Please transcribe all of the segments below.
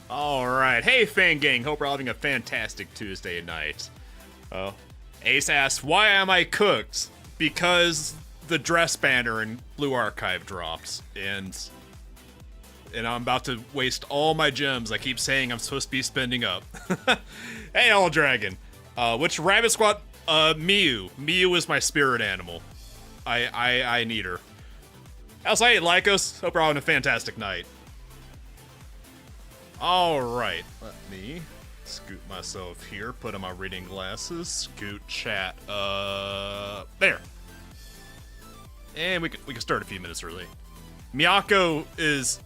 Alright, hey fan gang, hope we're having a fantastic Tuesday night. Ace asks, why am I cooked? Because the dress banner in Blue Archive dropped, and I'm about to waste all my gems I keep saying I'm supposed to be spending up. Hey, All Dragon. Which rabbit squad? Miu. Miu is my spirit animal. I need her. Else, hey, Lycos. Hope we're having a fantastic night. Alright, let me scoot myself here, put on my reading glasses, scoot chat, there. And we can start a few minutes early. Miyako is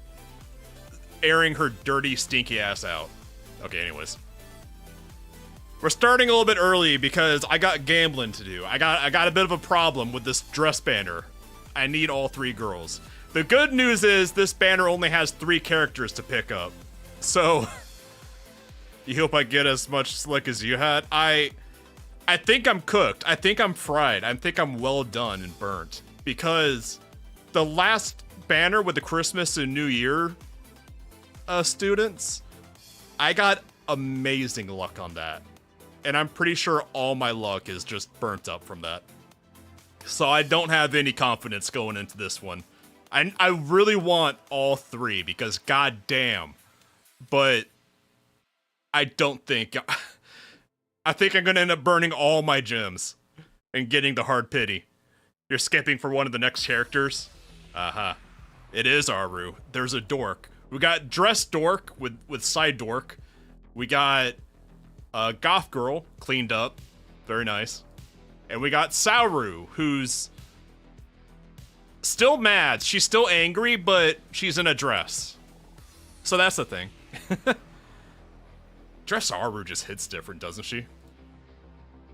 airing her dirty, stinky ass out. Okay, anyways. We're starting a little bit early because I got gambling to do. I got a bit of a problem with this dress banner. I need all 3 girls. The good news is this banner only has 3 characters to pick up. So, you hope I get as much slick as you had? I think I'm cooked. I think I'm fried. I think I'm well done and burnt. Because the last banner with the Christmas and New Year students, I got amazing luck on that. And I'm pretty sure all my luck is just burnt up from that. So I don't have any confidence going into this one. I really want all 3 because goddamn. But I don't think... I think I'm gonna end up burning all my gems and getting the hard pity. You're skipping for one of the next characters? It is Aru. There's a dork. We got dress dork with side dork. We got goth girl cleaned up. Very nice. And we got Sauru, who's still mad. She's still angry, but she's in a dress. So that's the thing. Dress Aru just hits different, doesn't she?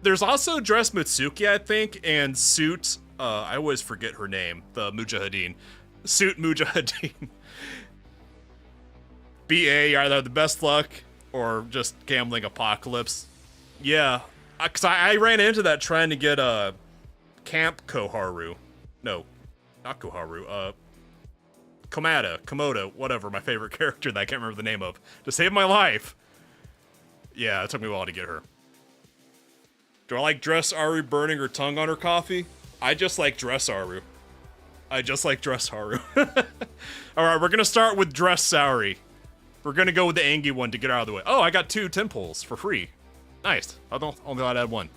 There's also Dress Mitsuki, I think, and Suit, I always forget her name, the Mujahideen. Suit Mujahideen. BA, either the best luck or just gambling apocalypse. Yeah, because I ran into that trying to get a Camp Koharu. No, not Koharu, Komodo, whatever, my favorite character that I can't remember the name of, to save my life. Yeah, it took me a while to get her. Do I like Dress Aru burning her tongue on her coffee? I just like Dress Aru. I just like Dress Aru. Alright, we're gonna start with Dress Sauri. We're gonna go with the Angie one to get out of the way. Oh, I got 2 temples for free. Nice. Only I'd add 1.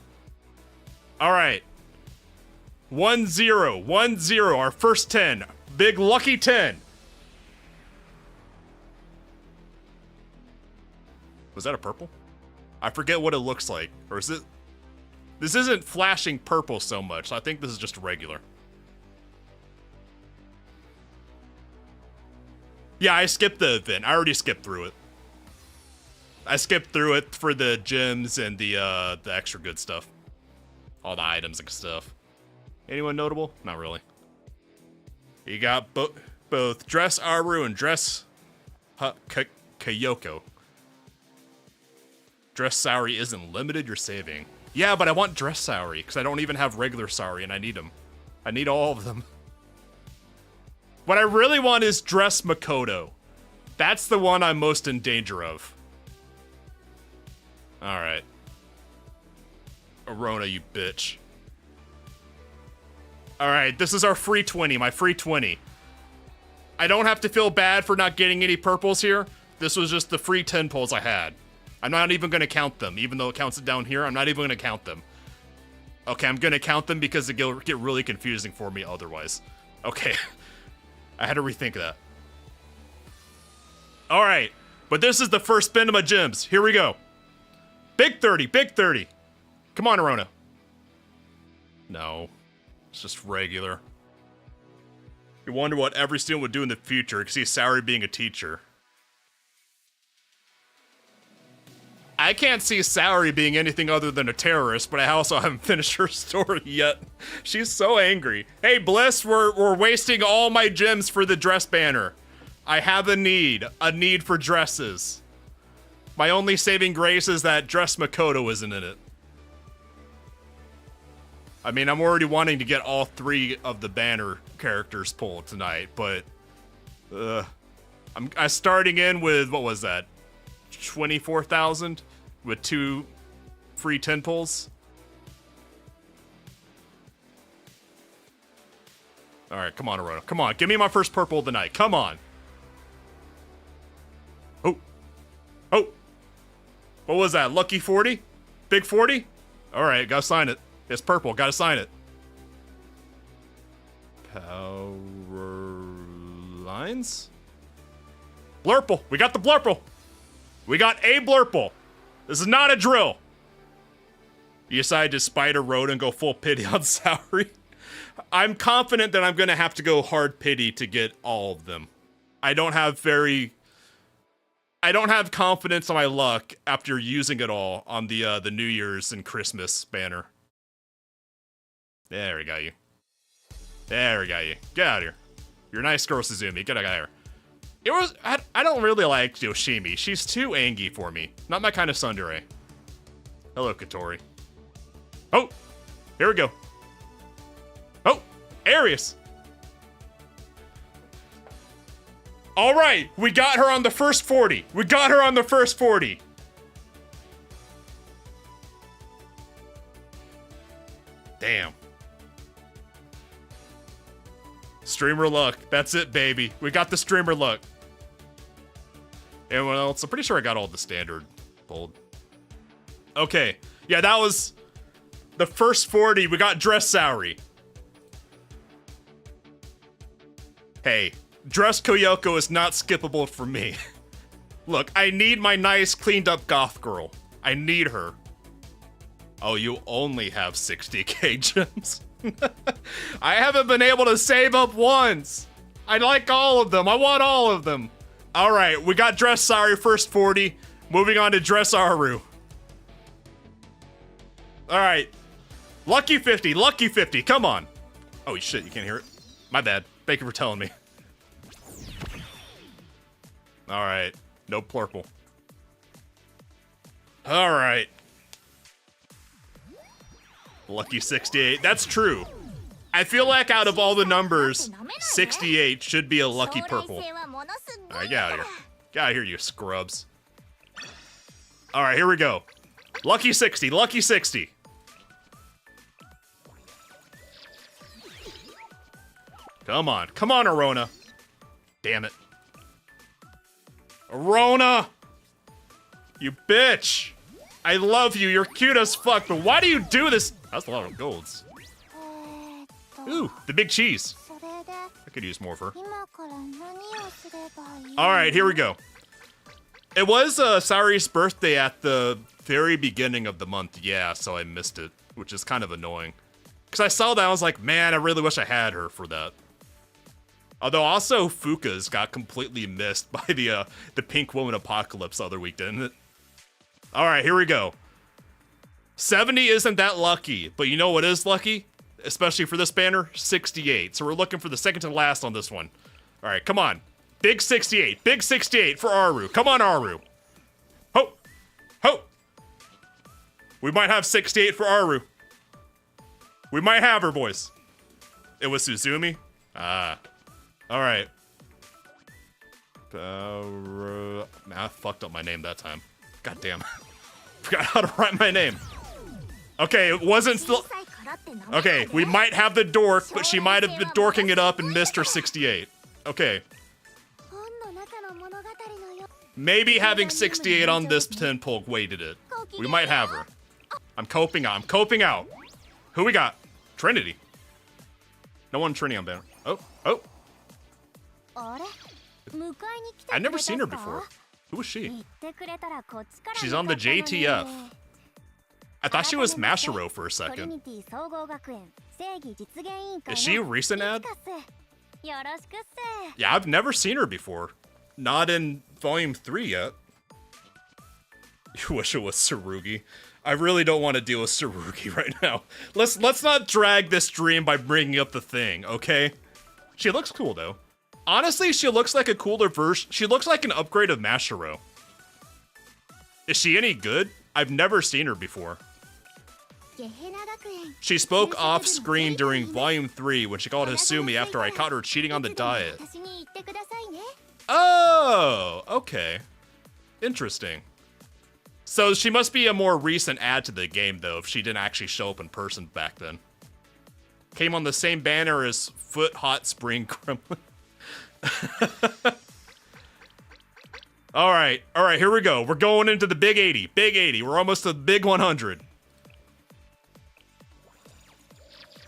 Alright. 1-0. 1-0. Our first 10. Big lucky 10. Was that a purple? I forget what it looks like. Or is it? This isn't flashing purple so much. I think this is just regular. Yeah, I skipped the event. I already skipped through it. I skipped through it for the gems and the extra good stuff. All the items and stuff. Anyone notable? Not really. You got both Dress Aru and Dress Kayoko. Dress Sauri isn't limited, you're saving. Yeah, but I want Dress Sauri, because I don't even have regular Sauri, and I need them. I need all of them. What I really want is Dress Makoto. That's the one I'm most in danger of. Alright. Arona, you bitch. Alright, this is our free 20, my free 20. I don't have to feel bad for not getting any purples here. This was just the free 10 pulls I had. I'm not even going to count them, even though it counts it down here. I'm not even going to count them. Okay, I'm going to count them because it'll get really confusing for me otherwise. Okay. I had to rethink that. Alright, but this is the first spin of my gems. Here we go. Big 30, big 30. Come on, Arona. No. It's just regular. You wonder what every student would do in the future. You see Sauri being a teacher. I can't see Sauri being anything other than a terrorist, but I also haven't finished her story yet. She's so angry. Hey, Bliss, we're wasting all my gems for the dress banner. I have a need for dresses. My only saving grace is that Dress Makoto isn't in it. I mean, I'm already wanting to get all 3 of the banner characters pulled tonight, but I'm starting in with, what was that? 24,000 with 2 free 10 pulls. All right, come on, Arona. Come on, give me my first purple of the night. Come on. Oh. Oh. What was that? Lucky 40? Big 40? All right, gotta sign it. It's purple, gotta sign it. Powerlines? Blurple. We got the blurple. We got a blurple. This is not a drill. You decide to spite a road and go full pity on Saori. I'm confident that I'm going to have to go hard pity to get all of them. I don't have confidence in my luck after using it all on the New Year's and Christmas banner. There we got you. There we got you. Get out of here. You're a nice girl, Suzumi. Get out of here. I don't really like Yoshimi. She's too angy for me. Not my kind of tsundere. Hello, Katori. Oh! Here we go. Oh! Arius! Alright, we got her on the first 40. We got her on the first 40. Damn. Streamer luck. That's it, baby. We got the streamer luck. Anyone else? I'm pretty sure I got all the standard pulled. Okay. Yeah, that was the first 40. We got dress Saori. Hey, dress Koyoko is not skippable for me. Look, I need my nice, cleaned up goth girl. I need her. Oh, you only have 60k gems. I haven't been able to save up once. I like all of them. I want all of them. All right, we got dress Saori first 40. Moving on to dress Aru. All right, lucky 50, lucky 50. Come on. Oh shit, you can't hear it. My bad. Thank you for telling me. All right, no purple. All right. Lucky 68. That's true. I feel like out of all the numbers, 68 should be a lucky purple. All right, get out of here. Get out of here, you scrubs. All right, here we go. Lucky 60. Lucky 60. Come on. Come on, Arona. Damn it. Arona! You bitch! I love you. You're cute as fuck, but why do you do this? That's a lot of golds. Ooh, the big cheese. I could use more of her. Alright, here we go. It was Saori's birthday at the very beginning of the month, yeah, so I missed it, which is kind of annoying. Because I saw that, I was like, man, I really wish I had her for that. Although also Fuka's got completely missed by the Pink Woman Apocalypse the other week, didn't it? Alright, here we go. 70 isn't that lucky, but you know what is lucky? Especially for this banner? 68. So we're looking for the second to last on this one. Alright, come on. Big 68. Big 68 for Aru. Come on, Aru. Ho! Ho! We might have 68 for Aru. We might have her, boys. It was Suzumi? Ah. Alright. Man, I fucked up my name that time. God damn. Forgot how to write my name. Okay, it wasn't still... Okay, we might have the dork, but she might have been dorking it up and missed her 68. Okay. Maybe having 68 on this 10 pull weighted it. We might have her. I'm coping out. I'm coping out. Who we got? Trinity. No one Trinity on banner. Oh, oh. I've never seen her before. Who was she? She's on the JTF. I thought she was Mashiro for a second. Is she a recent ad? Yeah, I've never seen her before. Not in Volume 3 yet. You wish it was Tsurugi. I really don't want to deal with Tsurugi right now. Let's not drag this dream by bringing up the thing, okay? She looks cool, though. Honestly, she looks like a cooler version. She looks like an upgrade of Mashiro. Is she any good? I've never seen her before. She spoke off-screen during Volume 3 when she called Hasumi after I caught her cheating on the diet. Oh, okay. Interesting. So she must be a more recent add to the game, though, if she didn't actually show up in person back then. Came on the same banner as Foot Hot Spring Kremlin. All right, here we go. We're going into the big 80. Big 80. We're almost to the big 100.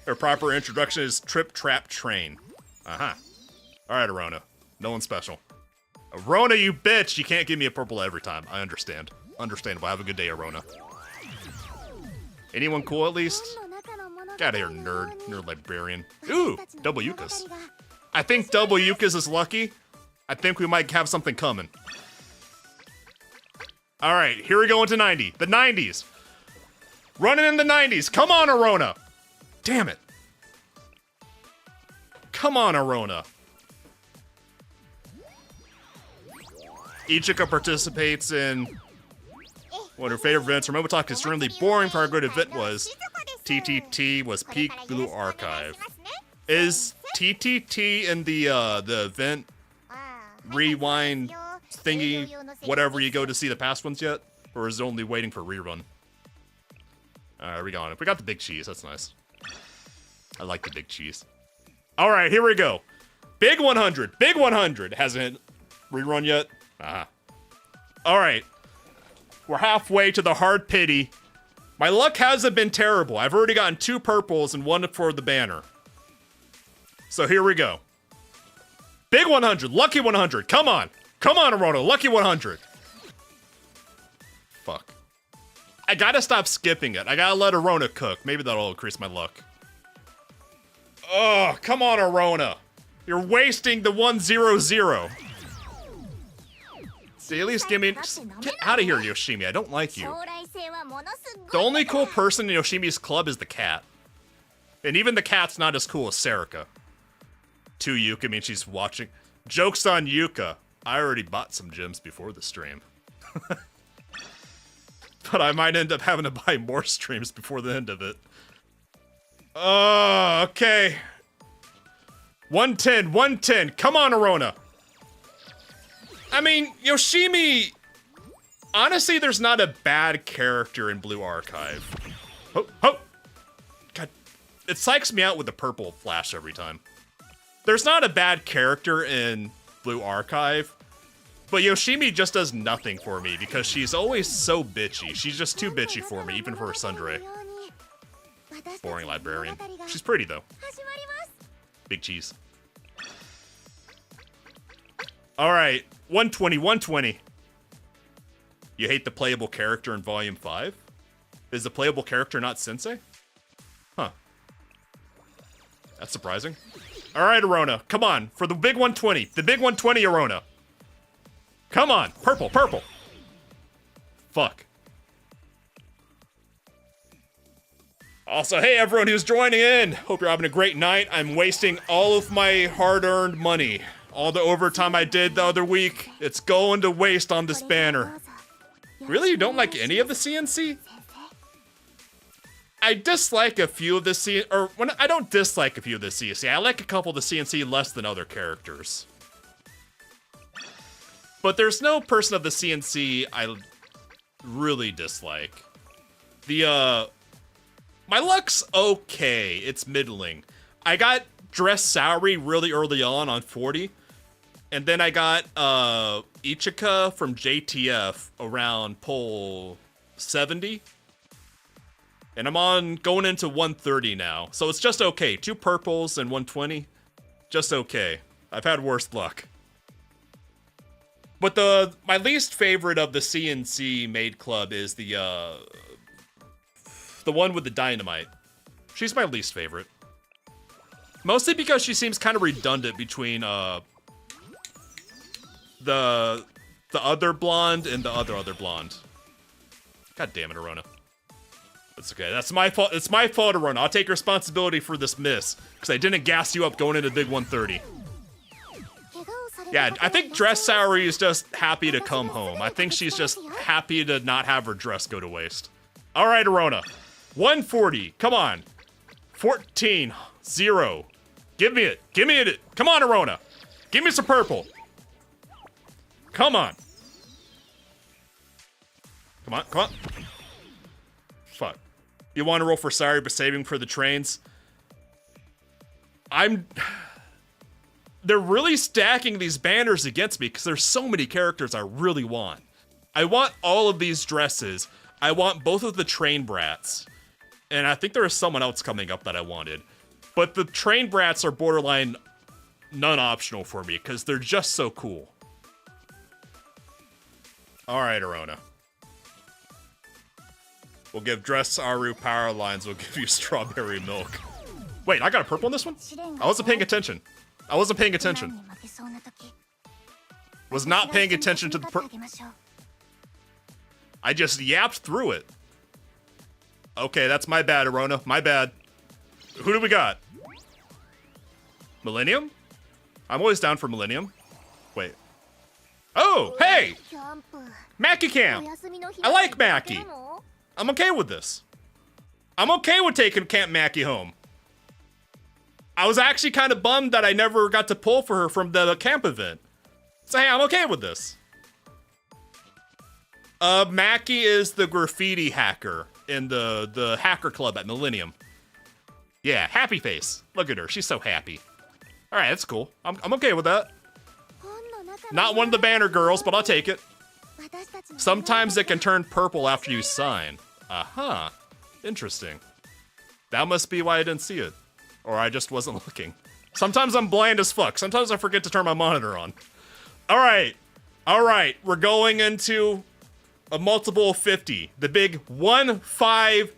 Her proper introduction is Trip Trap Train. Uh-huh. All right, Arona. No one special. Arona, you bitch! You can't give me a purple every time. I understand. Understandable. Have a good day, Arona. Anyone cool at least? Get out of here, nerd. Nerd librarian. Ooh, double Yukas. I think double Yukas is lucky. I think we might have something coming. All right, here we go into 90. The 90s. Running in the 90s. Come on, Arona. Damn it. Come on, Arona. Ichika participates in one of her favorite events. Her Talk is extremely boring. For our good event was TTT was peak Blue Archive. Is TTT in the event rewind thingy, whatever you go to see the past ones yet? Or is it only waiting for rerun? Alright, we got it. We got the big cheese. That's nice. I like the big cheese. Alright, here we go. Big 100. Big 100. Hasn't rerun yet? Uh-huh. Alright. We're halfway to the hard pity. My luck hasn't been terrible. I've already gotten 2 purples and 1 for the banner. So here we go. Big 100. Lucky 100. Come on. Come on, Arona. Lucky 100. Fuck. I gotta stop skipping it. I gotta let Arona cook. Maybe that'll increase my luck. Oh, come on, Arona. You're wasting the 100. See, at least give me... Get out of here, Yoshimi. I don't like you. The only cool person in Yoshimi's club is the cat. And even the cat's not as cool as Sarika. To Yuka, I mean, she's watching. Joke's on Yuka. I already bought some gems before the stream. But I might end up having to buy more streams before the end of it. Oh, okay. 110, 110. Come on, Arona. I mean, Yoshimi... Honestly, there's not a bad character in Blue Archive. Oh, oh! God, it psychs me out with the purple flash every time. There's not a bad character in Blue Archive, but Yoshimi just does nothing for me because she's always so bitchy. She's just too bitchy for me, even for her Sundere. Boring librarian. She's pretty, though. Big cheese. Alright, 120, 120. You hate the playable character in Volume 5? Is the playable character not Sensei? Huh. That's surprising. Alright, Arona, come on, for the big 120. The big 120, Arona. Come on, purple, purple. Fuck. Also, hey everyone who's joining in. Hope you're having a great night. I'm wasting all of my hard-earned money. All the overtime I did the other week, it's going to waste on this banner. Really? You don't like any of the CNC? I dislike a few of the CNC, or when I don't dislike a few of the CNC. I like a couple of the CNC less than other characters. But there's no person of the CNC I really dislike. My luck's okay. It's middling. I got Dress Saori really early on 40. And then I got Ichika from JTF around pole 70. And I'm going into 130 now. So it's just okay. 2 purples and 120. Just okay. I've had worse luck. But my least favorite of the CNC made club is the one with the dynamite. She's my least favorite. Mostly because she seems kind of redundant between the other blonde and the other blonde. God damn it, Arona. It's okay. That's my fault. It's my fault, Arona. I'll take responsibility for this miss because I didn't gas you up going into big 130. Yeah, I think Dress Saori is just happy to come home. I think she's just happy to not have her dress go to waste. All right, Arona. 140. Come on. 14. 0. Give me it. Give me it. Come on, Arona. Give me some purple. Come on. Come on, come on. Fuck. You want to roll for sorry, but saving for the trains? They're really stacking these banners against me because there's so many characters I really want. I want all of these dresses. I want both of the train brats. And I think there is someone else coming up that I wanted. But the train brats are borderline non-optional for me because they're just so cool. Alright, Arona. We'll give Dress Aru Powerlines. We'll give you strawberry milk. Wait, I got a purple on this one? I wasn't paying attention. I wasn't paying attention. Was not paying attention to the I just yapped through it. Okay, that's my bad, Arona. My bad. Who do we got? Millennium? I'm always down for Millennium. Wait. Oh, hey! Mackie Camp! I like Mackie. I'm okay with this. I'm okay with taking Camp Mackie home. I was actually kind of bummed that I never got to pull for her from the camp event. So hey, I'm okay with this. Mackie is the graffiti hacker in the hacker club at Millennium. Yeah, happy face. Look at her, she's so happy. All right, that's cool. I'm okay with that. Not one of the banner girls, but I'll take it. Sometimes it can turn purple after you sign. Uh-huh. Interesting. That must be why I didn't see it. Or I just wasn't looking. Sometimes I'm blind as fuck. Sometimes I forget to turn my monitor on. Alright. Alright. We're going into a multiple of 50. The big 150.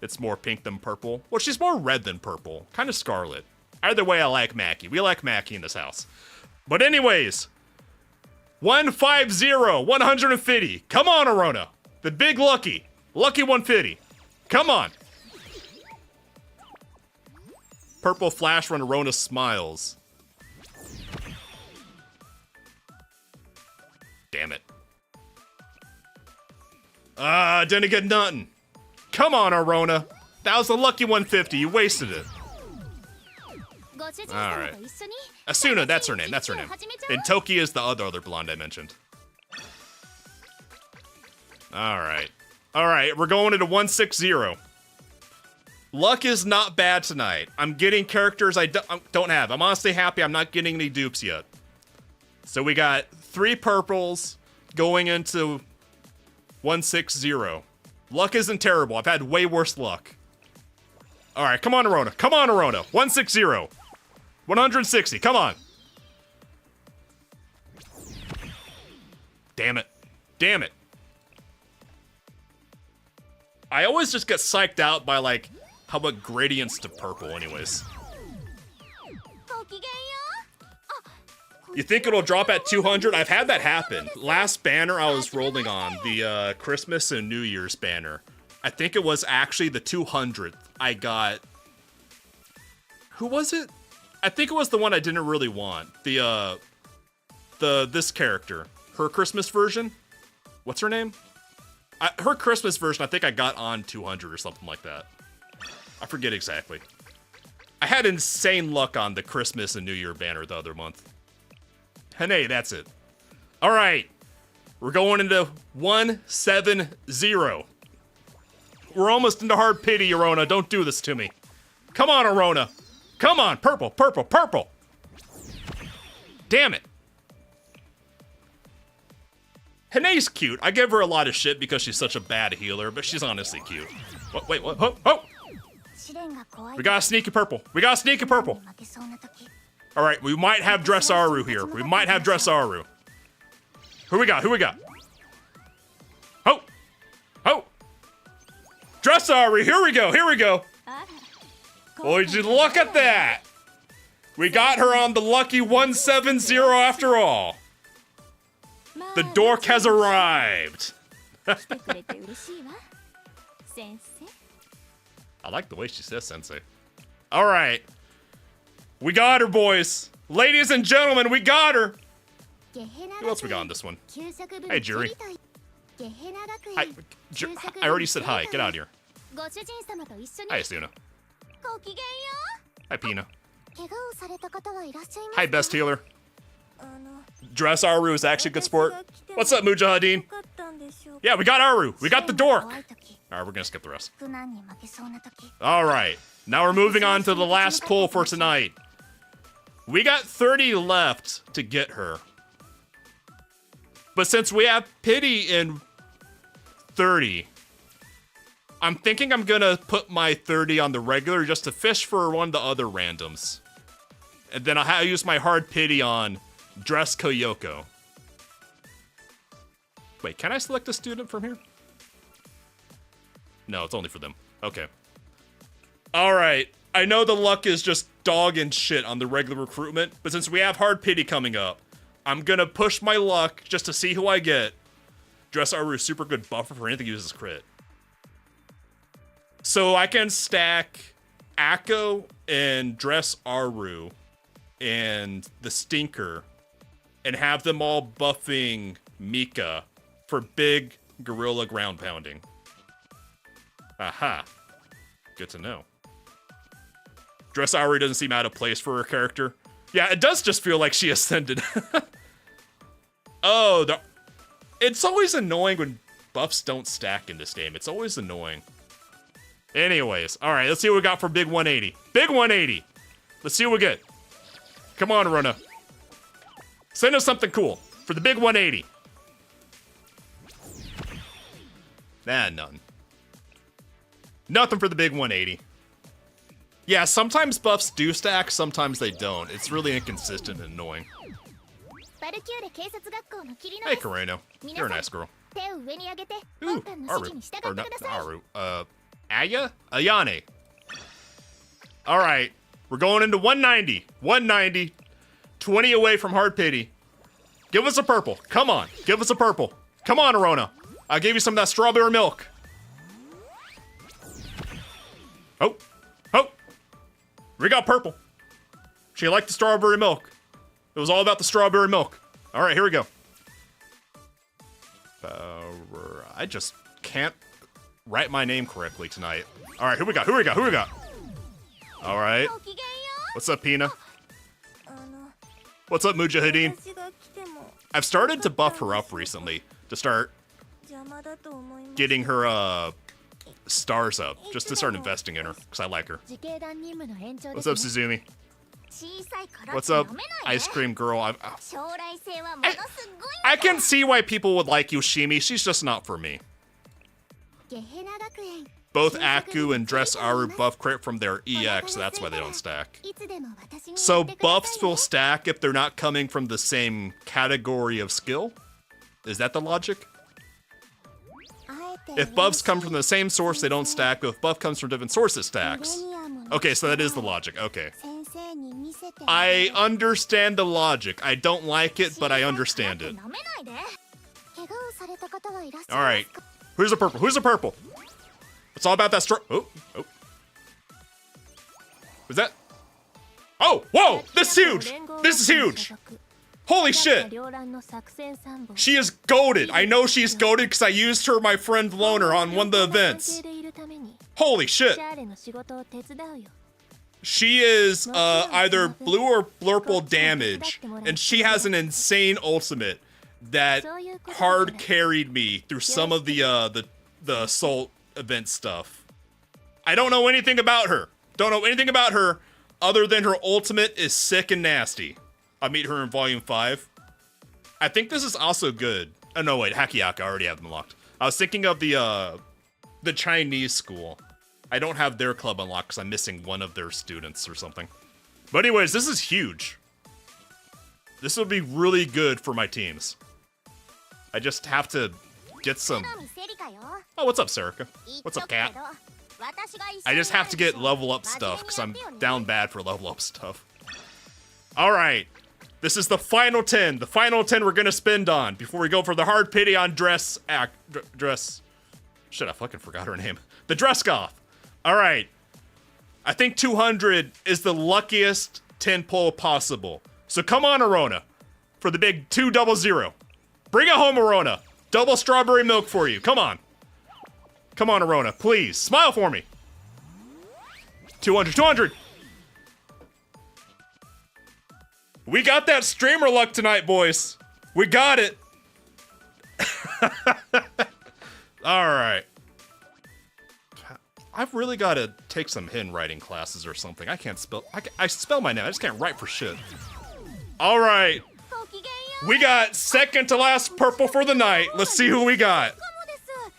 It's more pink than purple. Well, she's more red than purple. Kind of scarlet. Either way, I like Mackie. We like Mackie in this house. But anyways. 150. 150. Come on, Arona. The big lucky. Lucky 150. Come on. Purple flash when Arona smiles. Damn it. Didn't get nothing. Come on, Arona. That was a lucky 150. You wasted it. Alright. Asuna, that's her name. That's her name. And Toki is the other blonde I mentioned. Alright. Alright, we're going into 160. Luck is not bad tonight. I'm getting characters I don't have. I'm honestly happy I'm not getting any dupes yet. So we got 3 purples going into 160. Luck isn't terrible. I've had way worse luck. Alright, come on, Arona. Come on, Arona. 160. 160. Come on. Damn it. Damn it. I always just get psyched out by, like, how about gradients to purple anyways? You think it'll drop at 200? I've had that happen. Last banner I was rolling on, the Christmas and New Year's banner, I think it was actually the 200th I got. Who was it? I think it was the one I didn't really want. This character. Her Christmas version? What's her name? Her Christmas version, I think I got on 200 or something like that. I forget exactly. I had insane luck on the Christmas and New Year banner the other month. And hey, that's it. All right. We're going into 170. We're almost into hard pity, Arona. Don't do this to me. Come on, Arona. Come on. Purple, purple, purple. Damn it. Hane's cute. I give her a lot of shit because she's such a bad healer, but she's honestly cute. What, wait, what? Oh, oh! We got a sneaky purple. We got a sneaky purple. All right, we might have Dressaru here. We might have Dressaru. Who we got? Who we got? Oh! Oh! Dressaru, here we go, here we go. Would you look at that? We got her on the lucky 170 after all. The dork has arrived. I like the way she says sensei. All right. We got her, boys. Ladies and gentlemen, we got her. Who else we got on this one? Hey, Juri. Hi. I already said hi. Get out of here. Hi, Asuna. Hi, Pina. Hi, best healer. Dressaru is actually a good sport. What's up, Mujahideen? Yeah, we got Aru. We got the dork. All right, we're gonna skip the rest. All right, now we're moving on to the last pull for tonight. We got 30 left to get her. But since we have pity in 30, I'm thinking I'm gonna put my 30 on the regular just to fish for one of the other randoms. And then I'll use my hard pity on Dress Koyoko. Wait, can I select a student from here? No, it's only for them. Okay. Alright, I know the luck is just dog and shit on the regular recruitment, but since we have hard pity coming up, I'm gonna push my luck just to see who I get. Dress Aru is super good buffer for anything that uses crit. So I can stack Akko and Dress Aru and the Stinker and have them all buffing Mika for big gorilla ground pounding. Aha. Good to know. Dress Aru doesn't seem out of place for her character. Yeah, it does just feel like she ascended. Oh, it's always annoying when buffs don't stack in this game. It's always annoying. Anyways, all right, let's see what we got for Big 180. Big 180. Let's see what we get. Come on, Rona. Send us something cool for the Big 180. Nah, none. Nothing for the Big 180. Yeah, sometimes buffs do stack, sometimes they don't. It's really inconsistent and annoying. Hey, Kareno. You're a nice girl. Ooh, Aru. Or not Aru. Aya? Ayane. Alright. We're going into 190. 190. 20 away from hard pity. Give us a purple. Come on. Give us a purple. Come on, Arona. I gave you some of that strawberry milk. Oh. Oh. We got purple. She liked the strawberry milk. It was all about the strawberry milk. All right, here we go. I just can't write my name correctly tonight. All right, who we got? Who we got? Who we got? All right. What's up, Pina? What's up, Mujahideen? I've started to buff her up recently to start getting her stars up, just to start investing in her, because I like her. What's up, Suzumi? What's up, Ice Cream Girl? I can see why people would like Yoshimi, she's just not for me. Both Aku and Dress Aru buff crit from their EX, so that's why they don't stack. So buffs will stack if they're not coming from the same category of skill? Is that the logic? If buffs come from the same source, they don't stack, but if buff comes from different sources, stacks. Okay, so that is the logic, okay. I understand the logic. I don't like it, but I understand it. Alright, who's a purple? Who's a purple? It's all about that oh. Was that? Oh, whoa, this is huge! This is huge! Holy shit! She is goated. I know she's goated because I used her, my friend Loner, on one of the events. Holy shit. She is either blue or blurple damage, and she has an insane ultimate that hard carried me through some of the assault event stuff. I don't know anything about her. Don't know anything about her other than her ultimate is sick and nasty. I meet her in Volume 5. I think this is also good. Oh, no, wait. Hakiaka. I already have them unlocked. I was thinking of the Chinese school. I don't have their club unlocked because I'm missing one of their students or something. But anyways, this is huge. This would be really good for my teams. I just have to get some... Oh, what's up, Serica? What's up, Cat? I just have to get level up stuff because I'm down bad for level up stuff. All right. This is the final 10. The final 10 we're going to spend on before we go for the hard pity on Dress... Shit, I fucking forgot her name. The Dress Goth. All right. I think 200 is the luckiest 10 pull possible. So come on, Arona, for the big 200. Bring it home, Arona. Double strawberry milk for you. Come on. Come on, Arona, please. Smile for me. 200, 200. We got that streamer luck tonight, boys. We got it. Alright. I've really got to take some handwriting classes or something. I can't spell. I spell my name. I just can't write for shit. Alright. We got second to last purple for the night. Let's see who we got.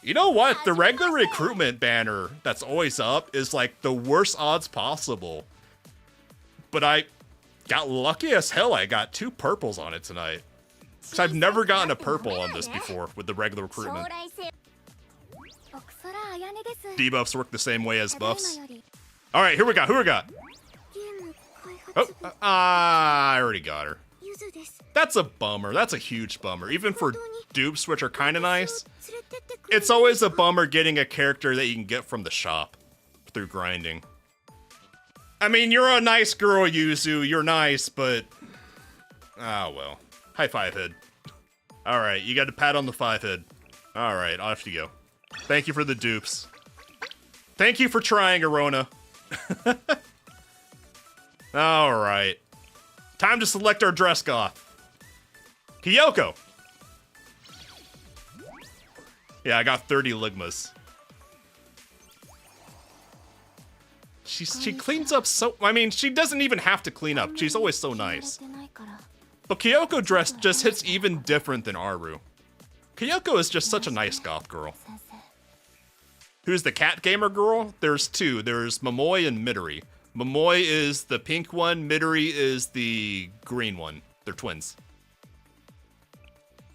You know what? The regular recruitment banner that's always up is like the worst odds possible. But I got lucky as hell. I got 2 purples on it tonight. Because I've never gotten a purple on this before with the regular recruitment. Debuffs work the same way as buffs. Alright, here we got. Who we got? Oh, I already got her. That's a bummer. That's a huge bummer. Even for dupes, which are kind of nice, it's always a bummer getting a character that you can get from the shop through grinding. I mean, you're a nice girl, Yuzu. You're nice, but... ah, well. High five head. Alright, you got a pat on the 5 head. Alright, off you go. Thank you for the dupes. Thank you for trying, Arona. Alright. Time to select our dress goth. Kyoko! Yeah, I got 30 Ligmas. She cleans up so... I mean, she doesn't even have to clean up. She's always so nice. But Kyoko dress just hits even different than Aru. Kyoko is just such a nice goth girl. Who's the cat gamer girl? There's 2. There's Momoi and Midori. Momoi is the pink one. Midori is the green one. They're twins.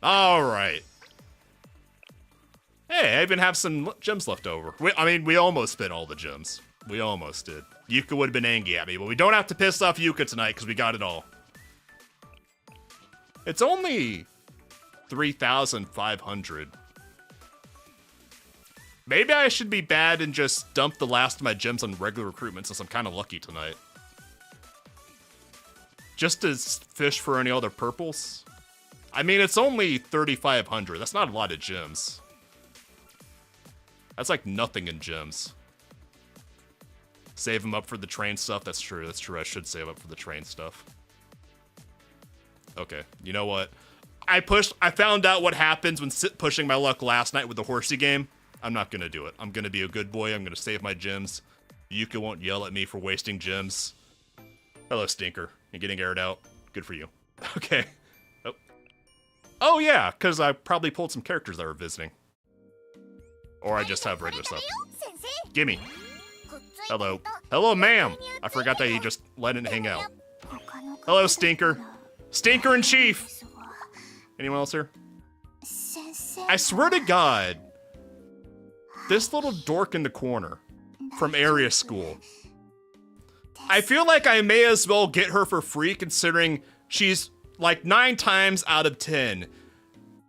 Alright. Hey, I even have some gems left over. We almost spent all the gems. We almost did. Yuka would have been angry at me, but we don't have to piss off Yuka tonight because we got it all. It's only 3,500. Maybe I should be bad and just dump the last of my gems on regular recruitment since I'm kind of lucky tonight. Just to fish for any other purples? I mean, it's only 3,500. That's not a lot of gems. That's like nothing in gems. Save them up for the train stuff. That's true. That's true. I should save up for the train stuff. Okay. You know what? I found out what happens when pushing my luck last night with the horsey game. I'm not gonna do it. I'm gonna be a good boy. I'm gonna save my gems. Yuka won't yell at me for wasting gems. Hello, Stinker. You're getting aired out. Good for you. Okay. Oh. Oh yeah, because I probably pulled some characters that were visiting. Or I just have regular stuff. Gimme. Hello. Hello, ma'am. I forgot that you just let it hang out. Hello, Stinker. Stinker in Chief. Anyone else here? I swear to God, this little dork in the corner from area school. I feel like I may as well get her for free considering she's like 9 times out of 10.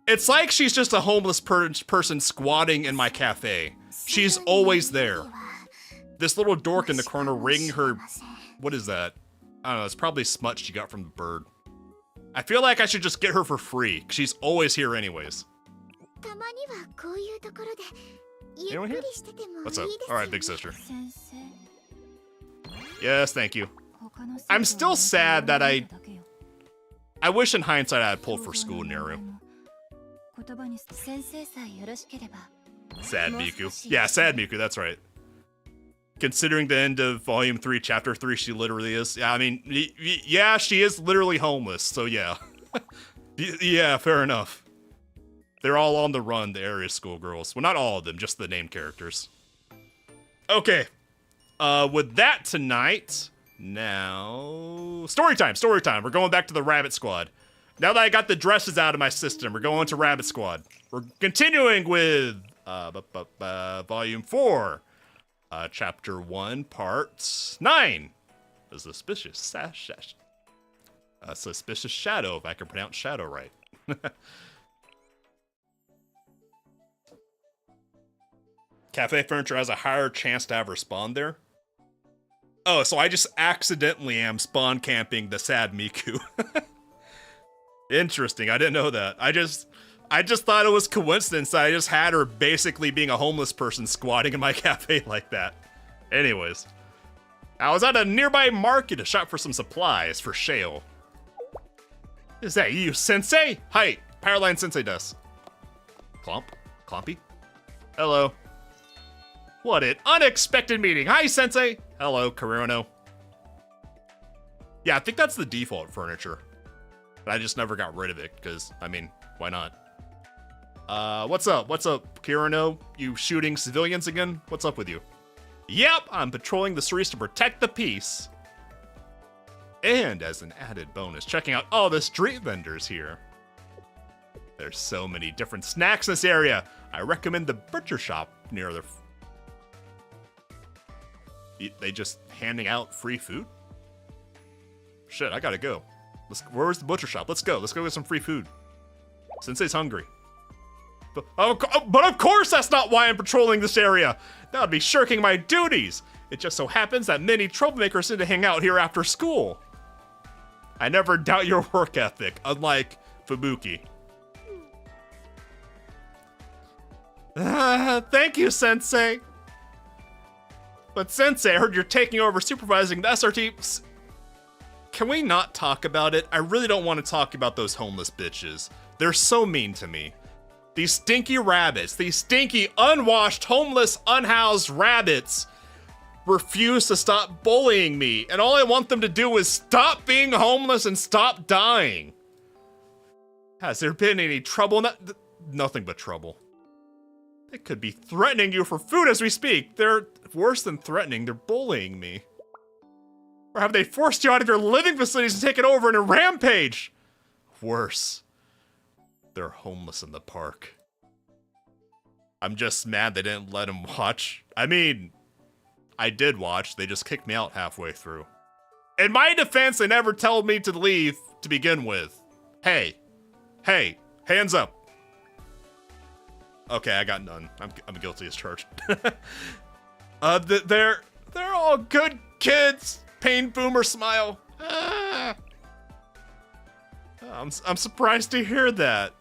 It's like she's just a homeless person squatting in my cafe. She's always there. This little dork in the corner ringing her... What is that? I don't know, it's probably smut she got from the bird. I feel like I should just get her for free, 'cause she's always here anyways. Anyone here? What's up? Alright, big sister. Yes, thank you. I'm still sad that I wish in hindsight I had pulled for school, Neru. Sad Miku. Yeah, sad Miku, that's right. Considering the end of Volume 3, Chapter 3, she literally is. Yeah, I mean, yeah, she is literally homeless, so yeah. Yeah, fair enough. They're all on the run, the area schoolgirls. Well, not all of them, just the named characters. Okay. With that tonight, now... Story time, story time. We're going back to the Rabbit Squad. Now that I got the dresses out of my system, we're going to Rabbit Squad. We're continuing with Volume 4. Chapter 1, Part 9. A suspicious shadow, if I can pronounce shadow right. Cafe furniture has a higher chance to have her spawn there. Oh, so I just accidentally am spawn camping the sad Miku. Interesting, I didn't know that. I just thought it was coincidence that I just had her basically being a homeless person squatting in my cafe like that. Anyways. I was at a nearby market to shop for some supplies for Shale. Is that you, Sensei? Hi, Powerline Sensei does. Clomp? Clompy? Hello. What an unexpected meeting. Hi, Sensei. Hello, Kurono. Yeah, I think that's the default furniture. But I just never got rid of it, because, I mean, why not? What's up? What's up, Kurono? You shooting civilians again? What's up with you? Yep, I'm patrolling the streets to protect the peace. And as an added bonus, checking out all the street vendors here. There's so many different snacks in this area. I recommend the butcher shop near the... They just handing out free food? Shit, I gotta go. Where's the butcher shop? Let's go. Let's go get some free food. Sensei's hungry. But of course that's not why I'm patrolling this area. That would be shirking my duties. It just so happens that many troublemakers seem to hang out here after school. I never doubt your work ethic, unlike Fubuki. Thank you, Sensei. But Sensei, I heard you're taking over supervising the SRT. Can we not talk about it? I really don't want to talk about those homeless bitches. They're so mean to me. These stinky rabbits, these stinky, unwashed, homeless, unhoused rabbits refuse to stop bullying me, and all I want them to do is stop being homeless and stop dying. Has there been any trouble? Nothing but trouble. They could be threatening you for food as we speak. They're worse than threatening, they're bullying me. Or have they forced you out of your living facilities and taken over in a rampage? Worse. They're homeless in the park. I'm just mad they didn't let him watch. I mean, I did watch, they just kicked me out halfway through. In my defense, they never told me to leave to begin with. Hey, hands up. Okay, I got none. I'm guilty as charged. They're all good kids. Pain boomer smile. I'm surprised to hear that.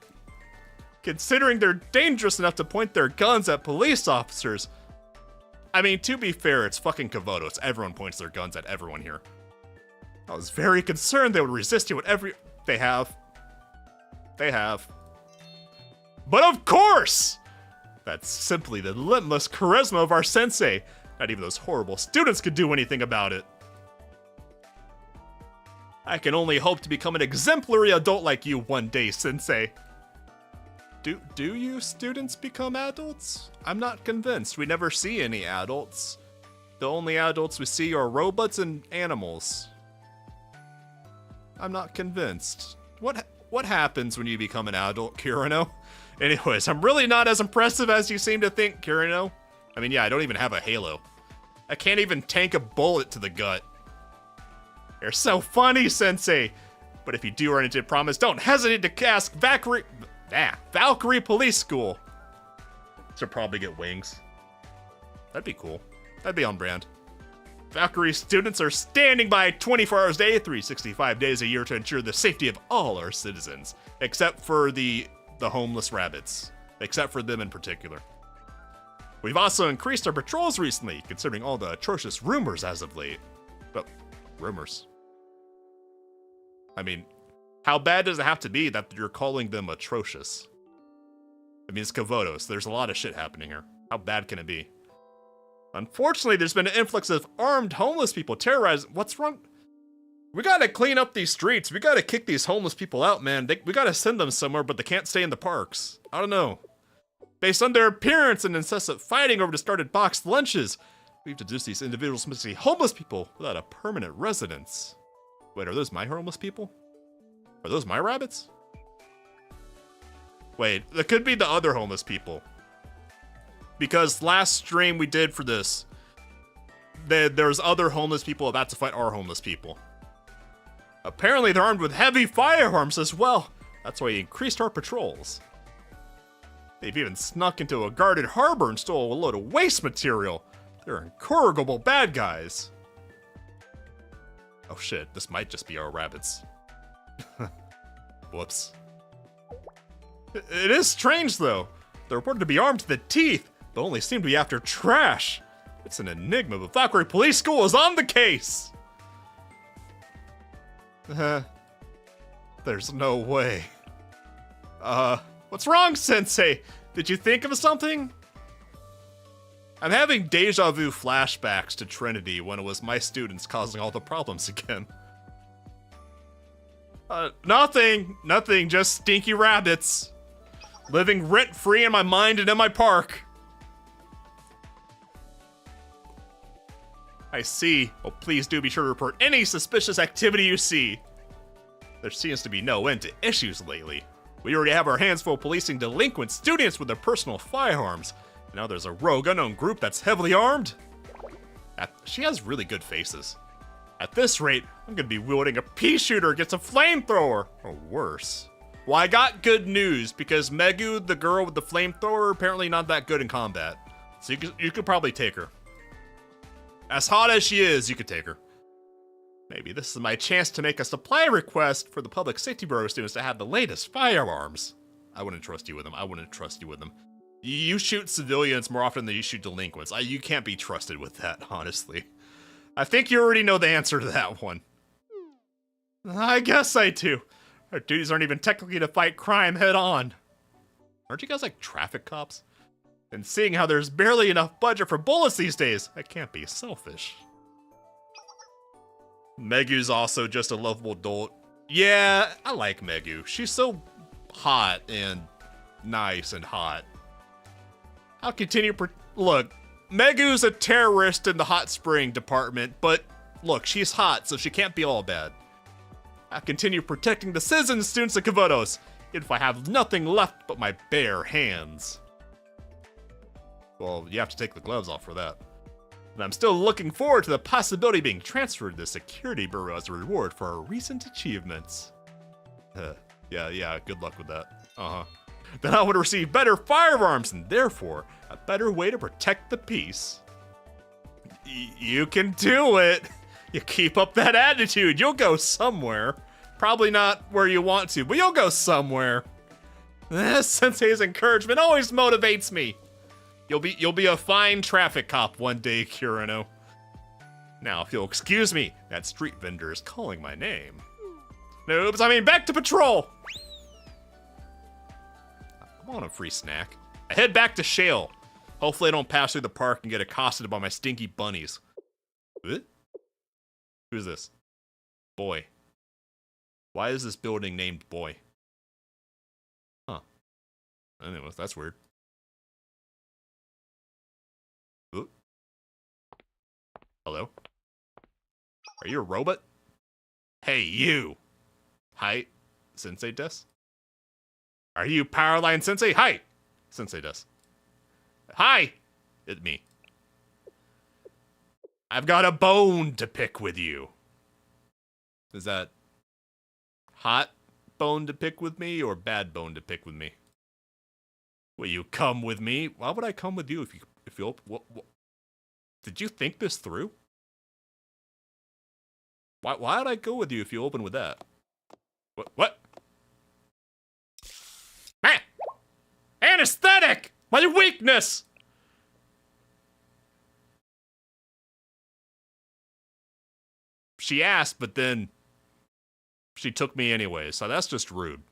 Considering they're dangerous enough to point their guns at police officers. I mean, to be fair, it's fucking Kavotos. Everyone points their guns at everyone here. I was very concerned they would resist you at every... They have. But of course! That's simply the limitless charisma of our sensei. Not even those horrible students could do anything about it. I can only hope to become an exemplary adult like you one day, sensei. Do you students become adults? I'm not convinced. We never see any adults. The only adults we see are robots and animals. I'm not convinced. What happens when you become an adult, Kurono? Anyways, I'm really not as impressive as you seem to think, Kurono. I mean, yeah, I don't even have a halo. I can't even tank a bullet to the gut. You're so funny, sensei. But if you do run into a promise, don't hesitate to ask Valkyrie Police School. Should probably get wings. That'd be cool. That'd be on brand. Valkyrie students are standing by 24 hours a day, 365 days a year to ensure the safety of all our citizens, except for the homeless rabbits, except for them in particular. We've also increased our patrols recently, considering all the atrocious rumors as of late. But rumors. I mean, how bad does it have to be that you're calling them atrocious? I mean, it's Kavotos. There's a lot of shit happening here. How bad can it be? Unfortunately, there's been an influx of armed homeless people terrorizing. What's wrong? We gotta clean up these streets. We gotta kick these homeless people out, man. We gotta send them somewhere, but they can't stay in the parks. I don't know. Based on their appearance and incessant fighting over discarded boxed lunches, we've deduced these individuals must be homeless people without a permanent residence. Wait, are those my homeless people? Are those my rabbits? Wait, that could be the other homeless people. Because last stream we did for this, there's other homeless people about to fight our homeless people. Apparently they're armed with heavy firearms as well. That's why we increased our patrols. They've even snuck into a guarded harbor and stole a load of waste material. They're incorrigible bad guys. Oh shit, this might just be our rabbits. Whoops. It is strange though. They're reported to be armed to the teeth, but only seem to be after trash. It's an enigma, but Valkyrie Police School is on the case! There's no way. What's wrong, Sensei? Did you think of something? I'm having deja vu flashbacks to Trinity when it was my students causing all the problems again. Nothing, just stinky rabbits. Living rent-free in my mind and in my park. I see. Oh, please do be sure to report any suspicious activity you see. There seems to be no end to issues lately. We already have our hands full policing delinquent students with their personal firearms. Now there's a rogue unknown group that's heavily armed. She has really good faces. At this rate, I'm gonna be wielding a pea shooter against a flamethrower, or worse. Well, I got good news, because Megu, the girl with the flamethrower, apparently not that good in combat. So you could probably take her. As hot as she is, you could take her. Maybe this is my chance to make a supply request for the Public Safety Bureau students to have the latest firearms. I wouldn't trust you with them. I wouldn't trust you with them. You shoot civilians more often than you shoot delinquents. You can't be trusted with that, honestly. I think you already know the answer to that one. I guess I do. Our duties aren't even technically to fight crime head on. Aren't you guys like traffic cops? And seeing how there's barely enough budget for bullets these days, I can't be selfish. Megu's also just a lovable dolt. Yeah, I like Megu. She's so hot and nice and hot. I'll continue. Look, Megu's a terrorist in the hot spring department, but look, she's hot, so she can't be all bad. I'll continue protecting the citizen students of Kavotos, even if I have nothing left but my bare hands. Well, you have to take the gloves off for that. And I'm still looking forward to the possibility of being transferred to the Security Bureau as a reward for our recent achievements. Yeah, good luck with that. Then I would receive better firearms and therefore a better way to protect the peace. You can do it! You keep up that attitude, you'll go somewhere. Probably not where you want to, but you'll go somewhere. Sensei's encouragement always motivates me. You'll be a fine traffic cop one day, Kurino. Now, if you'll excuse me, that street vendor is calling my name. Noobs, I mean back to patrol! I want a free snack. I head back to Shale. Hopefully I don't pass through the park and get accosted by my stinky bunnies. What? Who's this? Boy. Why is this building named Boy? Huh. Anyways, that's weird. Ooh. Hello? Are you a robot? Hey, you! Hi, Sensei des? Are you Powerline Sensei? Hi! Sensei des. Hi! It's me. I've got a bone to pick with you. Is that hot bone to pick with me or bad bone to pick with me? Will you come with me? Why would I come with you if you what? Did you think this through? Why'd I go with you if you open with that? What? Man! Anesthetic! My weakness! She asked, but then she took me anyway, so that's just rude.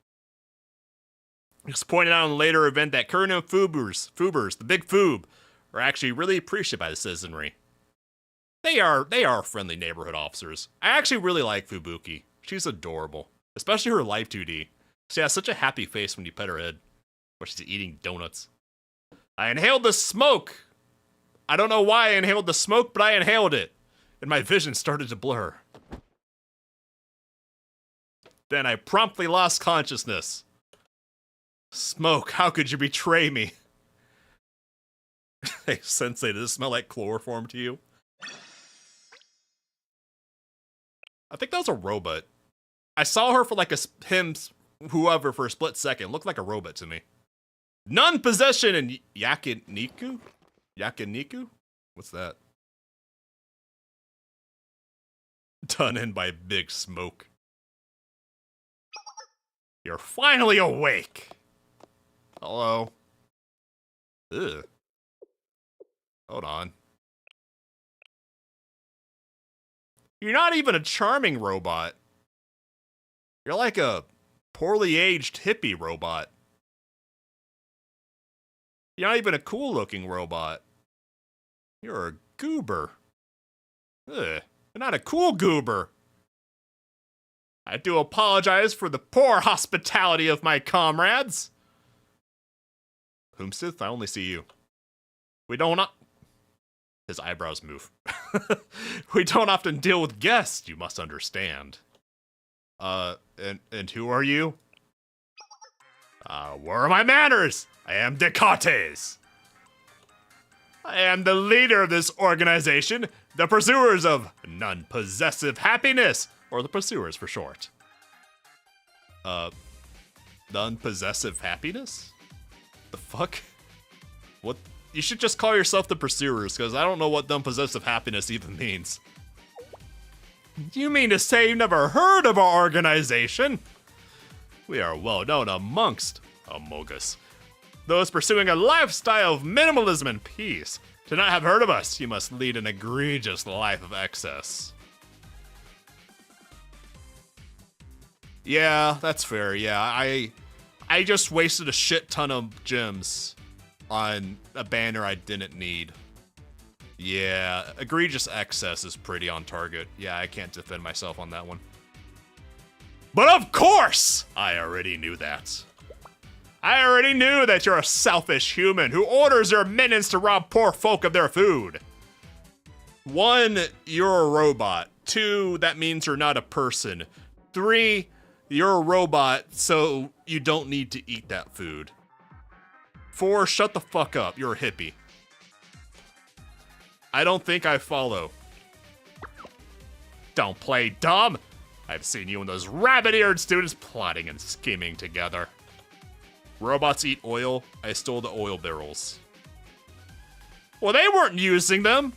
It's pointed out in a later event that Kurino Foobers, the big Foob, are actually really appreciated by the citizenry. They are friendly neighborhood officers. I actually really like Fubuki. She's adorable, especially her life 2D. She has such a happy face when you pet her head, while she's eating donuts. I inhaled the smoke! I don't know why I inhaled the smoke, but I inhaled it, and my vision started to blur. Then I promptly lost consciousness. Smoke, how could you betray me? Hey, Sensei, does this smell like chloroform to you? I think that was a robot. I saw her for like whoever, for a split second. Looked like a robot to me. Non-possession and yakiniku? Yakiniku? What's that? Done in by Big Smoke. You're finally awake! Hello. Ugh. Hold on. You're not even a charming robot. You're like a poorly aged hippie robot. You're not even a cool looking robot. You're a goober. Ugh, not a cool goober. I do apologize for the poor hospitality of my comrades. Whomsith, I only see you. We don't His eyebrows move. We don't often deal with guests, you must understand. And who are you? Where are my manners? I am Descartes. I am the leader of this organization, the Pursuers of Non-Possessive Happiness, or the Pursuers for short. Non-Possessive Happiness? The fuck? What? You should just call yourself the Pursuers, because I don't know what non-possessive happiness even means. You mean to say you've never heard of our organization? We are well known amongst us. Those pursuing a lifestyle of minimalism and peace. To not have heard of us, you must lead an egregious life of excess. Yeah, that's fair. Yeah, I just wasted a shit ton of gems on a banner I didn't need. Yeah, egregious excess is pretty on target. Yeah, I can't defend myself on that one. But of course! I already knew that. I already knew that you're a selfish human who orders your minions to rob poor folk of their food. 1, you're a robot. 2, that means you're not a person. 3, you're a robot, so you don't need to eat that food. 4, shut the fuck up, you're a hippie. I don't think I follow. Don't play dumb. I've seen you and those rabbit-eared students plotting and scheming together. Robots eat oil. I stole the oil barrels. Well, they weren't using them.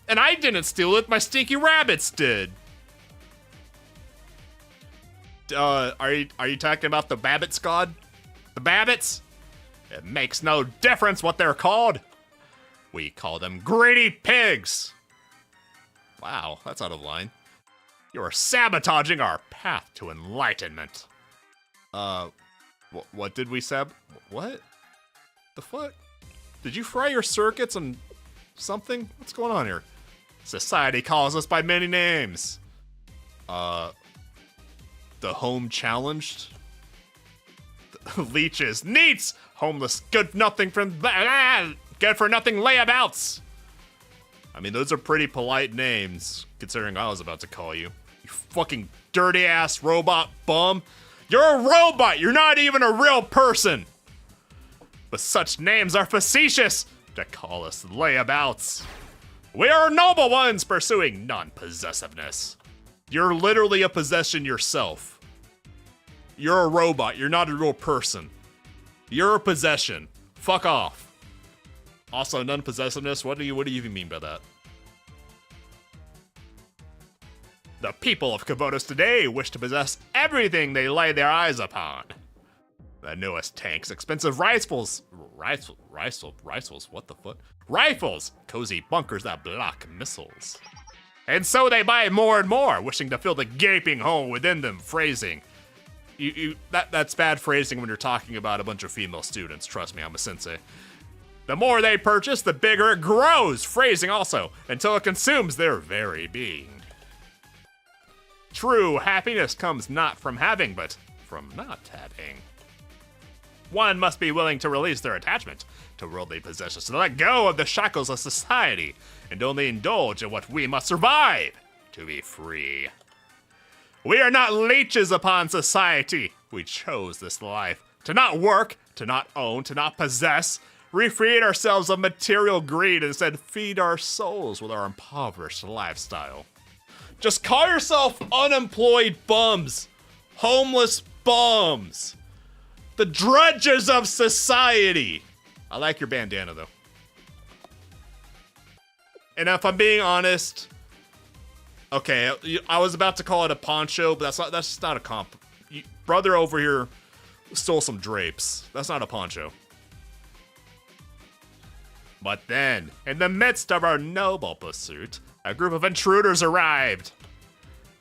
And I didn't steal it, my stinky rabbits did. Are you talking about the Babbitts god? The Babbitts? It makes no difference what they're called. We call them greedy pigs. Wow, that's out of line. You're sabotaging our path to enlightenment. What did we what? The fuck? Did you fry your circuits on something? What's going on here? Society calls us by many names. The home challenged? Leeches, neats, homeless, good for nothing layabouts. I mean, those are pretty polite names, considering I was about to call you. You fucking dirty ass robot bum. You're a robot, you're not even a real person. But such names are facetious to call us layabouts. We are noble ones pursuing non-possessiveness. You're literally a possession yourself. You're a robot, you're not a real person. You're a possession. Fuck off. Also, non-possessiveness, what do you even mean by that? The people of Kabotos today wish to possess everything they lay their eyes upon. The newest tanks, expensive rifles, what the fuck? Rifles, cozy bunkers that block missiles. And so they buy more and more, wishing to fill the gaping hole within them, phrasing. That's bad phrasing when you're talking about a bunch of female students, trust me, I'm a sensei. The more they purchase, the bigger it grows, phrasing also, until it consumes their very being. True happiness comes not from having, but from not having. One must be willing to release their attachment to worldly possessions, to let go of the shackles of society, and only indulge in what we must survive to be free. We are not leeches upon society. We chose this life to not work, to not own, to not possess. We freed ourselves of material greed and instead feed our souls with our impoverished lifestyle. Just call yourself unemployed bums, homeless bums, the drudges of society. I like your bandana though. And if I'm being honest, okay, I was about to call it a poncho, but that's just not a comp. Brother over here stole some drapes. That's not a poncho. But then, in the midst of our noble pursuit, a group of intruders arrived.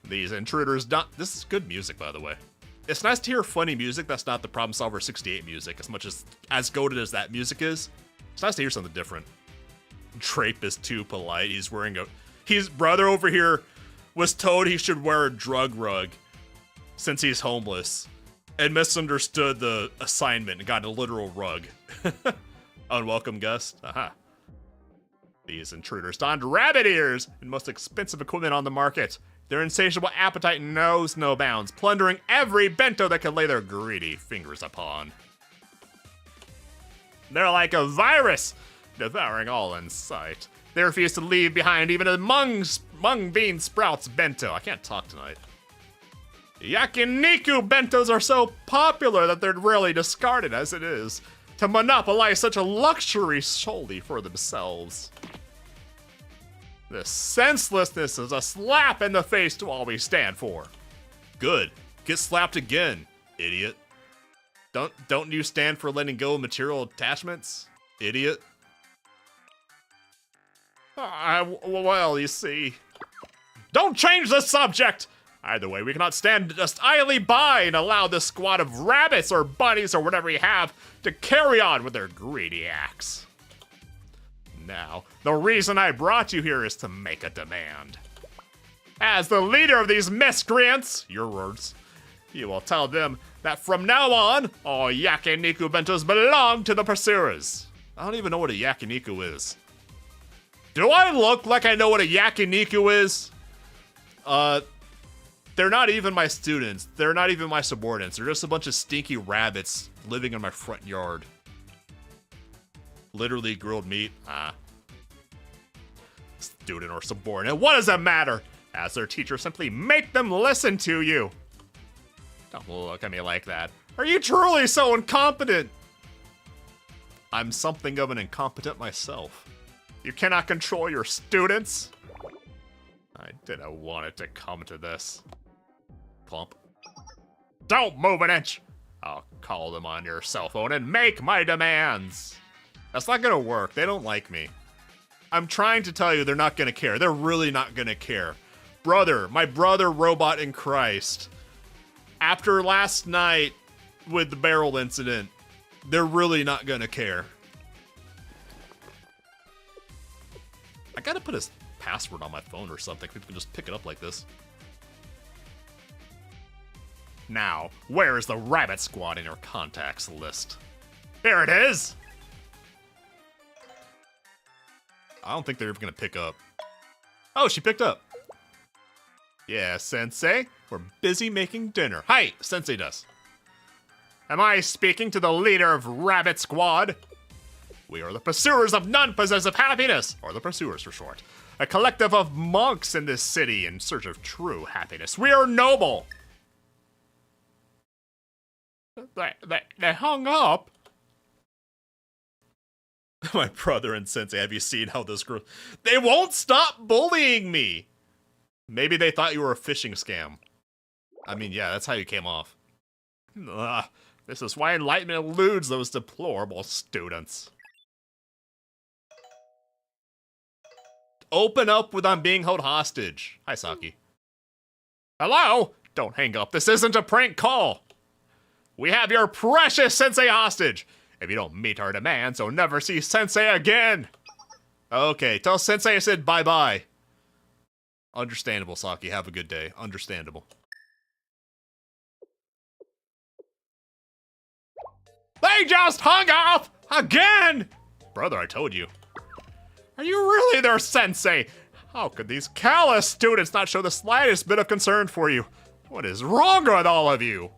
These intruders this is good music, by the way. It's nice to hear funny music that's not the Problem Solver 68 music, as much as goated as that music is. It's nice to hear something different. Drape is too polite. He's wearing his brother over here was told he should wear a drug rug since he's homeless and misunderstood the assignment and got a literal rug. Unwelcome guest. Aha. These intruders donned rabbit ears and most expensive equipment on the market. Their insatiable appetite knows no bounds, plundering every bento that can lay their greedy fingers upon. They're like a virus, devouring all in sight. They refuse to leave behind even a mung bean sprouts bento. I can't talk tonight. Yakiniku bentos are so popular that they're rarely discarded as it is, to monopolize such a luxury solely for themselves. This senselessness is a slap in the face to all we stand for. Good. Get slapped again, idiot. Don't you stand for letting go of material attachments, idiot? Well, you see. Don't change the subject! Either way, we cannot stand just idly by and allow this squad of rabbits or bunnies or whatever you have to carry on with their greedy acts. Now, the reason I brought you here is to make a demand. As the leader of these miscreants, your words, you will tell them that from now on, all yakiniku bentos belong to the pursuers. I don't even know what a yakiniku is. Do I look like I know what a yakiniku is? They're not even my students. They're not even my subordinates. They're just a bunch of stinky rabbits living in my front yard. Literally grilled meat. Student or subordinate, what does it matter? As their teacher, simply make them listen to you. Don't look at me like that. Are you truly so incompetent? I'm something of an incompetent myself. You cannot control your students? I didn't want it to come to this. Plump. Don't move an inch! I'll call them on your cell phone and make my demands. That's not gonna work. They don't like me. I'm trying to tell you they're not gonna care. They're really not gonna care. Brother, my brother robot in Christ. After last night with the barrel incident, they're really not gonna care. I gotta put his password on my phone or something. People can just pick it up like this. Now, where is the rabbit squad in your contacts list? Here it is! I don't think they're ever gonna pick up. Oh, she picked up. Yeah, Sensei, we're busy making dinner. Hi, Sensei does. Am I speaking to the leader of Rabbit Squad? We are the pursuers of non-possessive happiness, or the pursuers for short. A collective of monks in this city in search of true happiness. We are noble. They hung up. My brother and Sensei, have you seen how this girl... They won't stop bullying me! Maybe they thought you were a phishing scam. I mean, yeah, that's how you came off. This is why enlightenment eludes those deplorable students. Open up with I'm being held hostage. Hi, Saki. Hello? Don't hang up. This isn't a prank call. We have your precious Sensei hostage. If you don't meet our demands, you'll never see Sensei again. Okay, tell Sensei I said bye-bye. Understandable, Saki. Have a good day. Understandable. They just hung up! Again! Brother, I told you. Are you really their Sensei? How could these callous students not show the slightest bit of concern for you? What is wrong with all of you?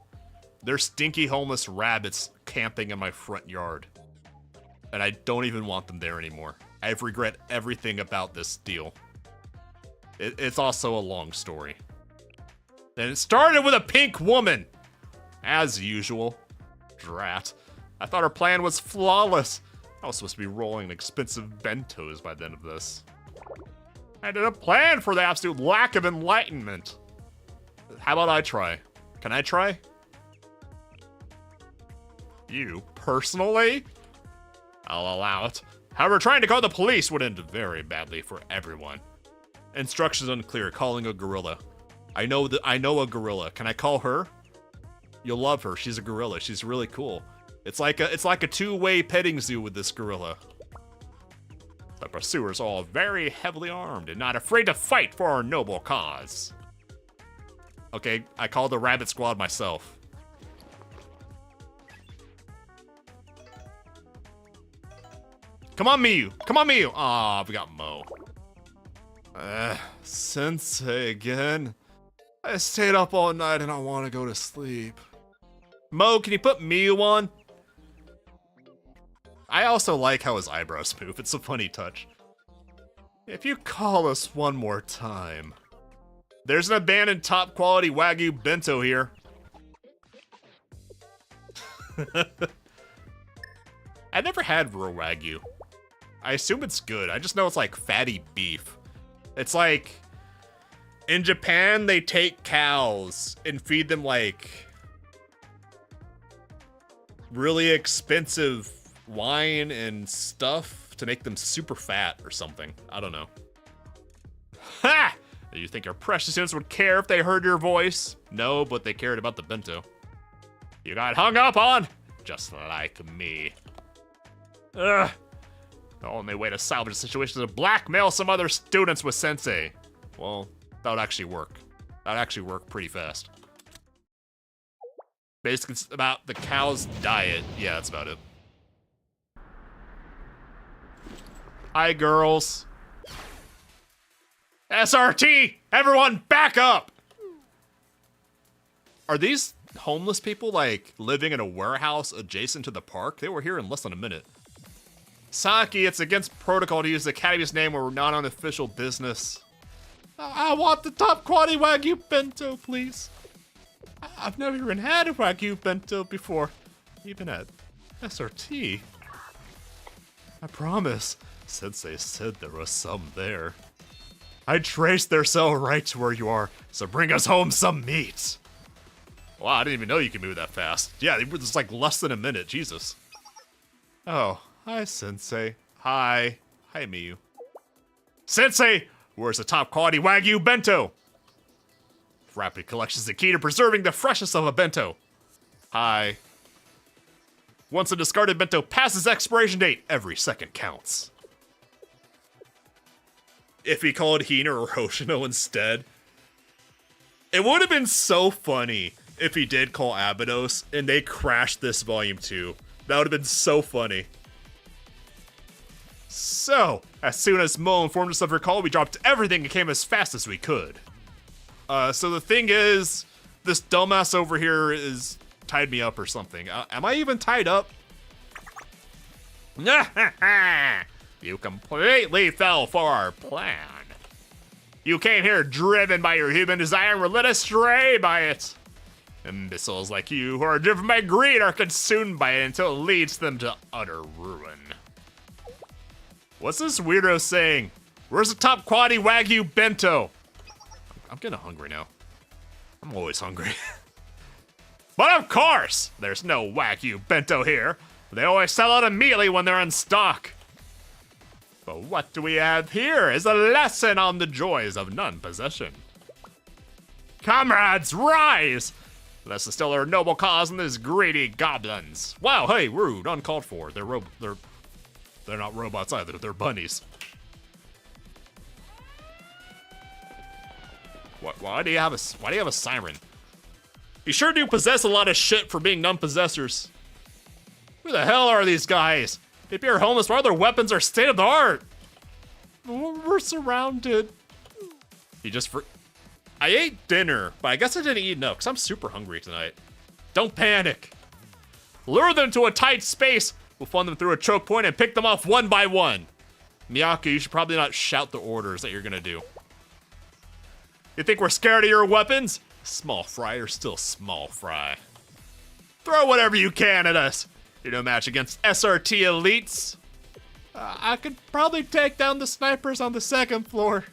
They're stinky homeless rabbits camping in my front yard. And I don't even want them there anymore. I regret everything about this deal. It's also a long story. And it started with a pink woman. As usual. Drat. I thought her plan was flawless. I was supposed to be rolling expensive bentos by the end of this. I didn't plan for the absolute lack of enlightenment. How about I try? Can I try? You, personally? I'll allow it. However, trying to call the police would end very badly for everyone. Instructions unclear. Calling a gorilla. I know a gorilla. Can I call her? You'll love her. She's a gorilla. She's really cool. It's like a two-way petting zoo with this gorilla. The pursuers are all very heavily armed and not afraid to fight for our noble cause. Okay, I called the rabbit squad myself. Come on, Miyu! Come on, Miyu! Aw, we got Mo. Sensei again. I stayed up all night and I want to go to sleep. Mo, can you put Miyu on? I also like how his eyebrows move. It's a funny touch. If you call us one more time. There's an abandoned top quality Wagyu bento here. I never had raw Wagyu. I assume it's good. I just know it's like fatty beef. It's like, in Japan, they take cows and feed them like really expensive wine and stuff to make them super fat or something. I don't know. Ha! You think your precious students would care if they heard your voice? No, but they cared about the bento. You got hung up on? Just like me. Ugh. The only way to salvage the situation is to blackmail some other students with Sensei. Well, that would actually work. That would actually work pretty fast. Basically, it's about the cow's diet. Yeah, that's about it. Hi, girls. SRT! Everyone, back up! Are these homeless people, like, living in a warehouse adjacent to the park? They were here in less than a minute. Saki, it's against protocol to use the Academy's name when we're not on official business. I want the top quality Wagyu bento, please. I've never even had a Wagyu bento before, even at SRT. I promise, Sensei said there was some there. I traced their cell right to where you are, so bring us home some meat. Wow, I didn't even know you could move that fast. Yeah, it was like less than a minute, Jesus. Oh. Hi, Sensei. Hi. Hi, Miyu. Sensei, where's the top quality Wagyu bento? Rapid collection is the key to preserving the freshness of a bento. Hi. Once a discarded bento passes expiration date, every second counts. If he called Hina or Hoshino instead, it would have been so funny if he did call Abydos and they crashed this volume 2. That would have been so funny. So, as soon as Mo informed us of her call, we dropped everything and came as fast as we could. So the thing is, this dumbass over here is tied me up or something. Am I even tied up? You completely fell for our plan. You came here driven by your human desire and were led astray by it. Imbeciles like you who are driven by greed are consumed by it until it leads them to utter ruin. What's this weirdo saying? Where's the top quality Wagyu bento? I'm getting hungry now. I'm always hungry. But of course, there's no Wagyu bento here. They always sell out immediately when they're in stock. But what do we have here is a lesson on the joys of non-possession. Comrades, rise! Let's instill our noble cause in these greedy goblins. Wow, hey, rude, uncalled for. They're not robots either, they're bunnies. Why do you have a siren? You sure do possess a lot of shit for being non-possessors. Who the hell are these guys? If you're homeless, why their weapons are state of the art? We're surrounded. I ate dinner, but I guess I didn't eat enough because I'm super hungry tonight. Don't panic. Lure them to a tight space. We'll fund them through a choke point and pick them off one by one. Miyako, you should probably not shout the orders that you're gonna do. You think we're scared of your weapons? Small fry or still small fry. Throw whatever you can at us. You're no match against SRT elites. I could probably take down the snipers on the second floor.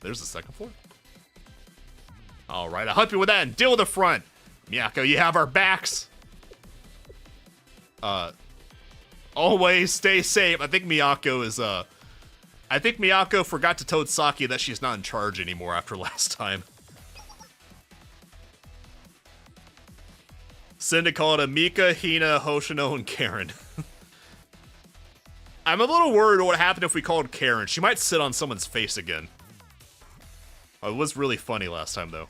There's the second floor? All right, I'll help you with that and deal with the front. Miyako, you have our backs. Always stay safe. I think Miyako forgot to tell Saki that she's not in charge anymore after last time. Cinda called Amika, Hina, Hoshino, and Karen. I'm a little worried what would happen if we called Karen. She might sit on someone's face again. Oh, it was really funny last time, though.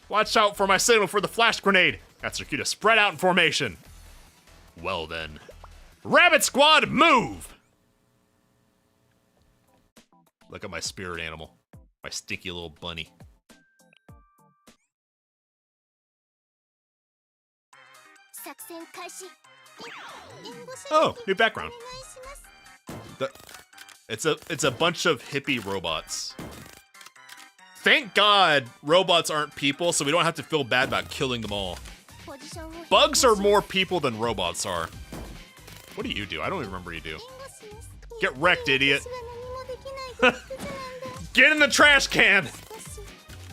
Watch out for my signal for the flash grenade. That's your cue to spread out in formation. Well then. Rabbit Squad, move! Look at my spirit animal. My stinky little bunny. Oh, new background. It's a bunch of hippie robots. Thank God robots aren't people, so we don't have to feel bad about killing them all. Bugs are more people than robots are. What do you do? I don't even remember what you do. Get wrecked, idiot. Get in the trash can!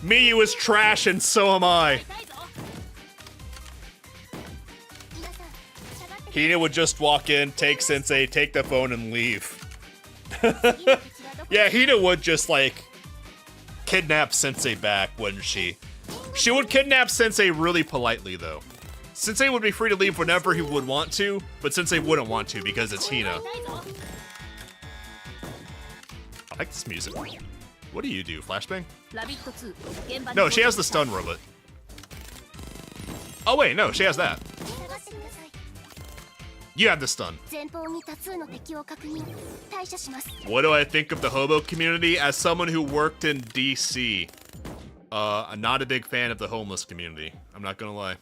Miyu is trash and so am I. Hina would just walk in, take Sensei, take the phone, and leave. Yeah, Hina would just, like, kidnap Sensei back, wouldn't she? She would kidnap Sensei really politely, though. Sensei would be free to leave whenever he would want to, but Sensei wouldn't want to because it's Hina. I like this music. What do you do, flashbang? No, she has the stun robot. Oh wait, no, she has that. You have the stun. What do I think of the hobo community? As someone who worked in DC, I'm not a big fan of the homeless community. I'm not gonna lie.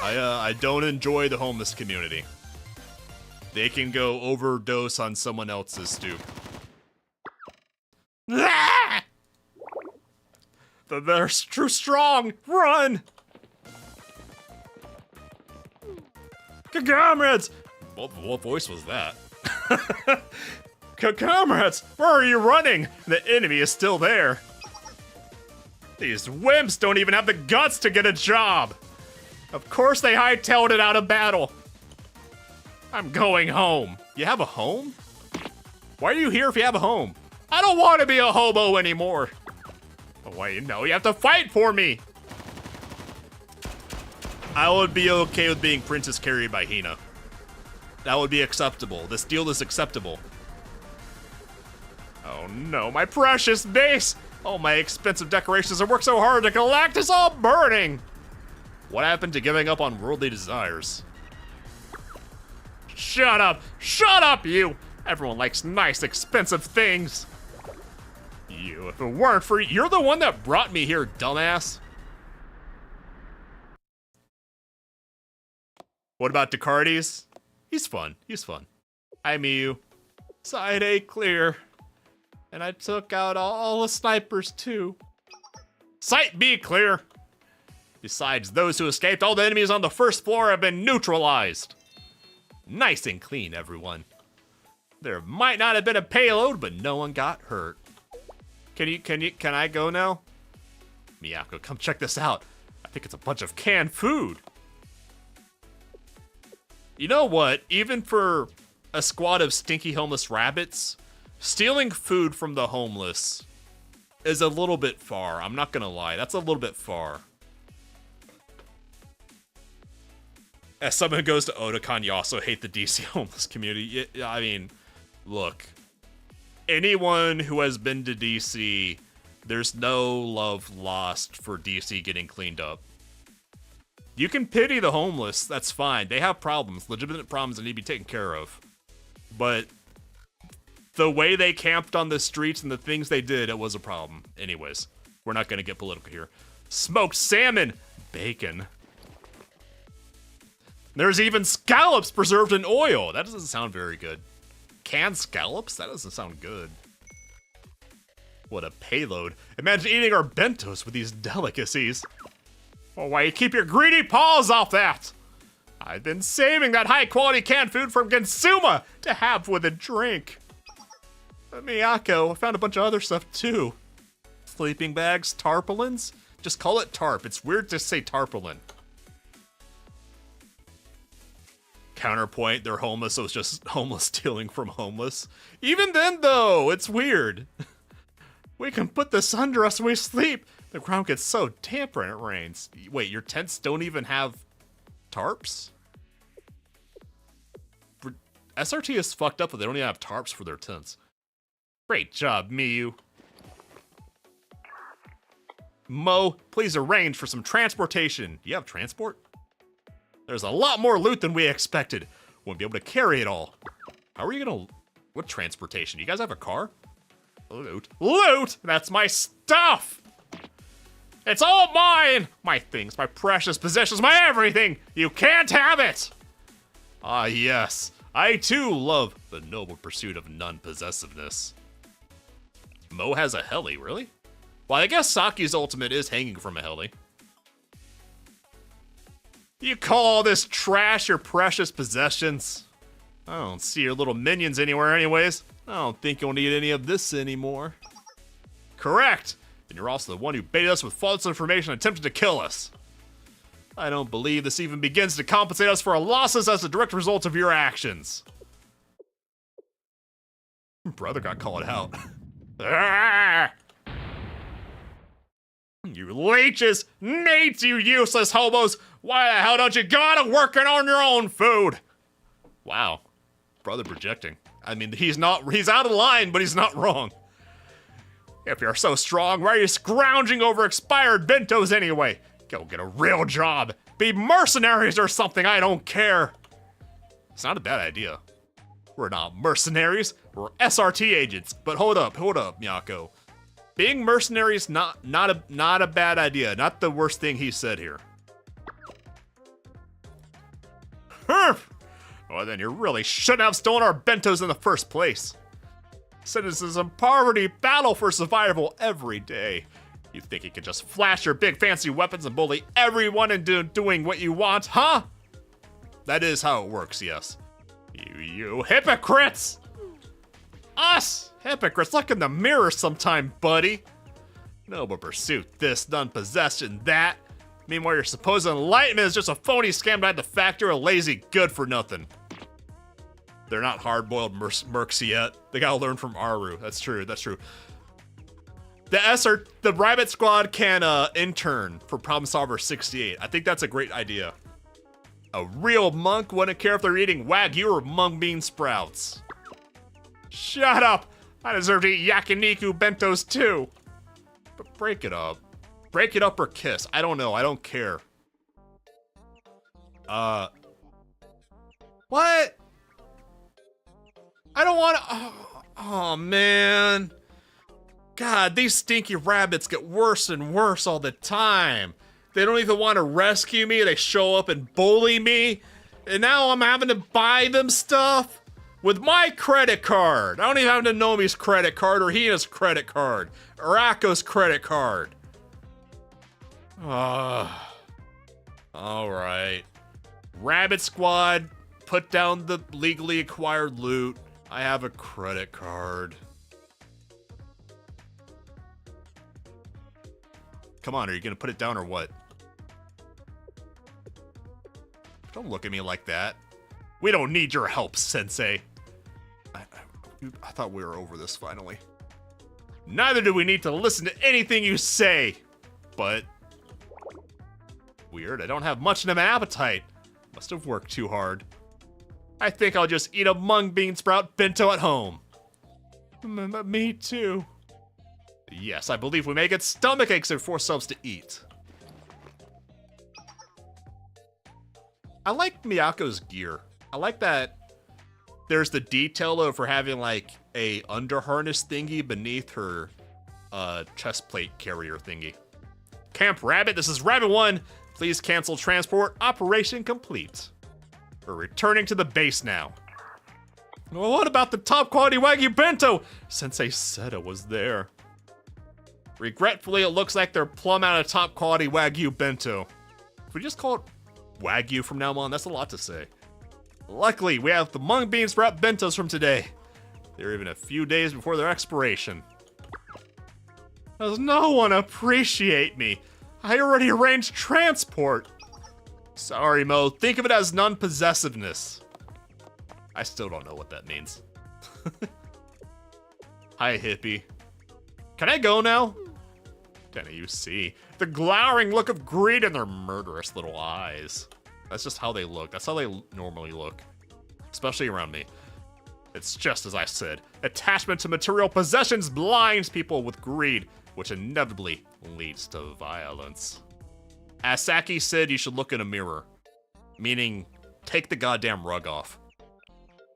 I don't enjoy the homeless community. They can go overdose on someone else's stoop. Ah! They're too strong! Run! Comrades! What voice was that? Comrades, where are you running? The enemy is still there. These wimps don't even have the guts to get a job. Of course they hightailed it out of battle. I'm going home. You have a home? Why are you here if you have a home? I don't want to be a hobo anymore. Oh, wait, no, you have to fight for me. I would be okay with being princess carried by Hina. That would be acceptable. This deal is acceptable. Oh no, my precious base! All my expensive decorations I worked so hard to collect is all burning! What happened to giving up on worldly desires? Shut up! Shut up, you! Everyone likes nice, expensive things. You, if it weren't for you, you're the one that brought me here, dumbass. What about Descartes? He's fun. He's fun. Hi, Miyu. Side A clear. And I took out all the snipers, too. Site B clear. Besides those who escaped, all the enemies on the first floor have been neutralized. Nice and clean, everyone. There might not have been a payload, but no one got hurt. Can I go now? Miyako, come check this out. I think it's a bunch of canned food. You know what? Even for a squad of stinky homeless rabbits, stealing food from the homeless is a little bit far. I'm not gonna lie. That's a little bit far. As someone who goes to Otakon, you also hate the DC homeless community. I mean, look. Anyone who has been to DC, there's no love lost for DC getting cleaned up. You can pity the homeless, that's fine. They have problems, legitimate problems that need to be taken care of. But the way they camped on the streets and the things they did, it was a problem. Anyways, we're not gonna get political here. Smoked salmon, bacon. There's even scallops preserved in oil. That doesn't sound very good. Canned scallops? That doesn't sound good. What a payload. Imagine eating our bentos with these delicacies. Oh, why you keep your greedy paws off that? I've been saving that high-quality canned food from Consuma to have with a drink. But Miyako, I found a bunch of other stuff too. Sleeping bags, tarpaulins? Just call it tarp. It's weird to say tarpaulin. Counterpoint, they're homeless, so it's just homeless stealing from homeless. Even then, though, it's weird. We can put this under us when we sleep. The ground gets so damp when it rains. Wait, your tents don't even have tarps? SRT is fucked up, but they don't even have tarps for their tents. Great job, Miyu. Mo, please arrange for some transportation. Do you have transport? There's a lot more loot than we expected. Won't be able to carry it all. How are you gonna... What transportation? You guys have a car? Loot. Loot! That's my stuff! It's all mine! My things, my precious possessions, my everything! You can't have it! Ah, yes. I, too, love the noble pursuit of non-possessiveness. Mo has a heli, really? Well, I guess Saki's ultimate is hanging from a heli. You call all this trash your precious possessions? I don't see your little minions anywhere anyways. I don't think you'll need any of this anymore. Correct! And you're also the one who baited us with false information and attempted to kill us. I don't believe this even begins to compensate us for our losses as a direct result of your actions. Brother got called out. You leeches! Nates, you useless hobos! Why the hell don't you go to working on your own food? Wow. Brother projecting. I mean, he's out of line, but he's not wrong. If you're so strong, why are you scrounging over expired bentos anyway? Go get a real job. Be mercenaries or something, I don't care. It's not a bad idea. We're not mercenaries, we're SRT agents. But hold up, Miyako. Being mercenaries, not a bad idea. Not the worst thing he said here. Well, then you really shouldn't have stolen our bentos in the first place. Citizens in poverty battle for survival every day. You think you can just flash your big fancy weapons and bully everyone into doing what you want, huh? That is how it works, yes. You hypocrites! Us! Hypocrites, look in the mirror sometime, buddy. Noble pursuit this, non-possession that. Meanwhile, your supposed enlightenment is just a phony scam behind the factory of lazy good for nothing. They're not hard-boiled mercs yet. They gotta learn from Aru. That's true, that's true. The Rabbit Squad can intern for Problem Solver 68. I think that's a great idea. A real monk wouldn't care if they're eating Wagyu or mung bean sprouts. Shut up! I deserve to eat yakiniku bentos too. But break it up. Break it up or kiss. I don't know. I don't care. What? I don't want to... Oh, man. God, these stinky rabbits get worse and worse all the time. They don't even want to rescue me. They show up and bully me. And now I'm having to buy them stuff with my credit card. I don't even have to know Nomi's credit card or Hina's credit card or Akko's credit card. All right. Rabbit Squad, put down the legally acquired loot. I have a credit card. Come on, are you gonna put it down or what? Don't look at me like that. We don't need your help, Sensei. I thought we were over this finally. Neither do we need to listen to anything you say. But weird, I don't have much of an appetite. Must have worked too hard. I think I'll just eat a mung bean sprout bento at home. Me too. Yes, I believe we may get stomach aches and force ourselves to eat. I like Miyako's gear. I like that there's the detail of her having like a under harness thingy beneath her chest plate carrier thingy. Camp Rabbit, this is Rabbit 1. Please cancel transport. Operation complete. We're returning to the base now. Well, what about the top quality Wagyu bento? Sensei said it was there. Regretfully, it looks like they're plumb out of top quality Wagyu bento. If we just call it Wagyu from now on, that's a lot to say. Luckily, we have the mung bean sprout bentos from today. They're even a few days before their expiration. Does no one appreciate me? I already arranged transport. Sorry, Mo. Think of it as non-possessiveness. I still don't know what that means. Hi, hippie. Can I go now? Can you see the glowering look of greed in their murderous little eyes? That's just how they look. That's how they normally look. Especially around me. It's just as I said. Attachment to material possessions blinds people with greed, which inevitably leads to violence. As Saki said, you should look in a mirror. Meaning, take the goddamn rug off.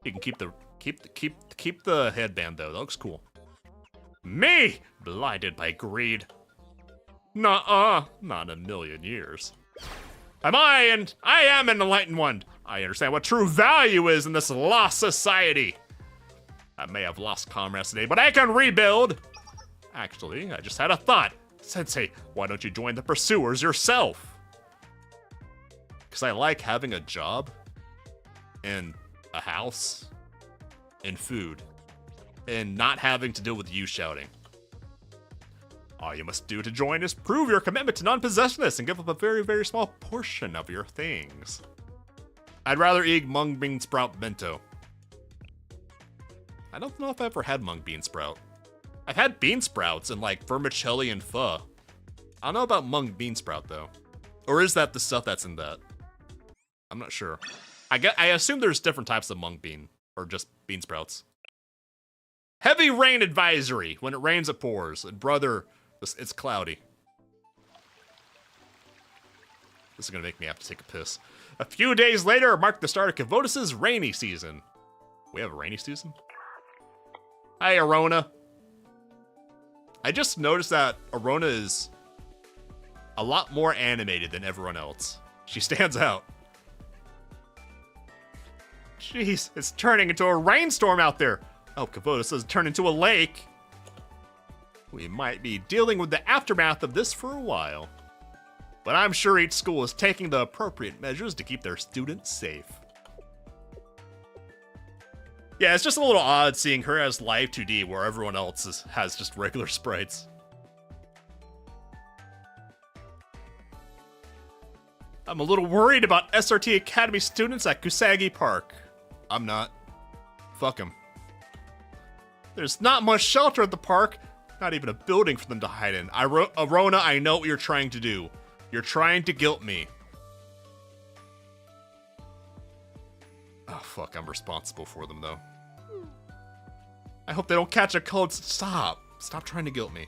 You can keep the headband though. That looks cool. Me, blinded by greed. Nuh-uh, not in a million years. I am an enlightened one. I understand what true value is in this lost society. I may have lost comrades today, but I can rebuild. Actually, I just had a thought. Sensei, why don't you join the pursuers yourself? Because I like having a job, and a house, and food, and not having to deal with you shouting. All you must do to join is prove your commitment to non-possessiveness and give up a very, very small portion of your things. I'd rather eat mung bean sprout bento. I don't know if I ever had mung bean sprout. I've had bean sprouts and like vermicelli and pho. I don't know about mung bean sprout though. Or is that the stuff that's in that? I'm not sure. I assume there's different types of mung bean, or just bean sprouts. Heavy rain advisory. When it rains, it pours. And brother, it's cloudy. This is gonna make me have to take a piss. A few days later marked the start of Kavotus's rainy season. We have a rainy season? Hi, Arona. I just noticed that Arona is a lot more animated than everyone else. She stands out. Jeez, it's turning into a rainstorm out there. Oh, Kavotus doesn't turn into a lake. We might be dealing with the aftermath of this for a while. But I'm sure each school is taking the appropriate measures to keep their students safe. Yeah, it's just a little odd seeing her as live 2D where everyone else has just regular sprites. I'm a little worried about SRT Academy students at Kusagi Park. I'm not. Fuck them. There's not much shelter at the park, not even a building for them to hide in. Arona, I know what you're trying to do. You're trying to guilt me. Oh fuck, I'm responsible for them though. I hope they don't catch a cold. Stop trying to guilt me.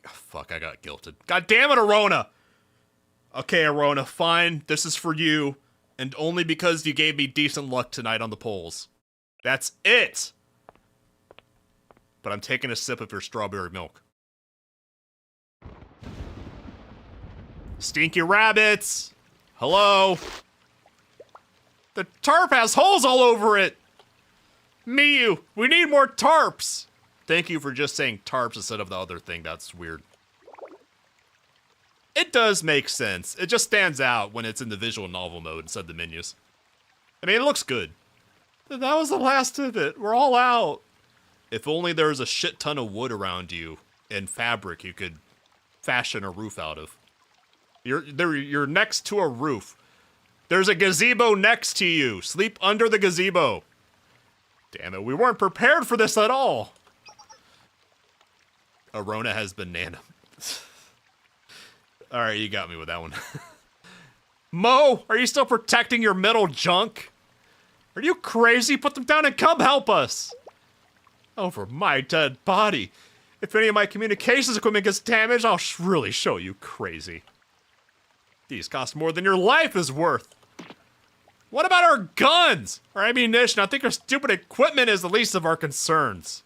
Fuck, I got guilted. God damn it, Arona! Okay, Arona, fine. This is for you. And only because you gave me decent luck tonight on the polls. That's it! But I'm taking a sip of your strawberry milk. Stinky rabbits! Hello? The tarp has holes all over it! Miyu, we need more tarps! Thank you for just saying tarps instead of the other thing. That's weird. It does make sense. It just stands out when it's in the visual novel mode instead of the menus. I mean, it looks good. That was the last of it. We're all out. If only there was a shit ton of wood around you and fabric you could fashion a roof out of. You're next to a roof. There's a gazebo next to you. Sleep under the gazebo. Damn it, we weren't prepared for this at all. Arona has banana. Alright, you got me with that one. Mo, are you still protecting your metal junk? Are you crazy? Put them down and come help us. Over my dead body. If any of my communications equipment gets damaged, I'll really show you crazy. These cost more than your life is worth. What about our guns? Our ammunition? I think our stupid equipment is the least of our concerns.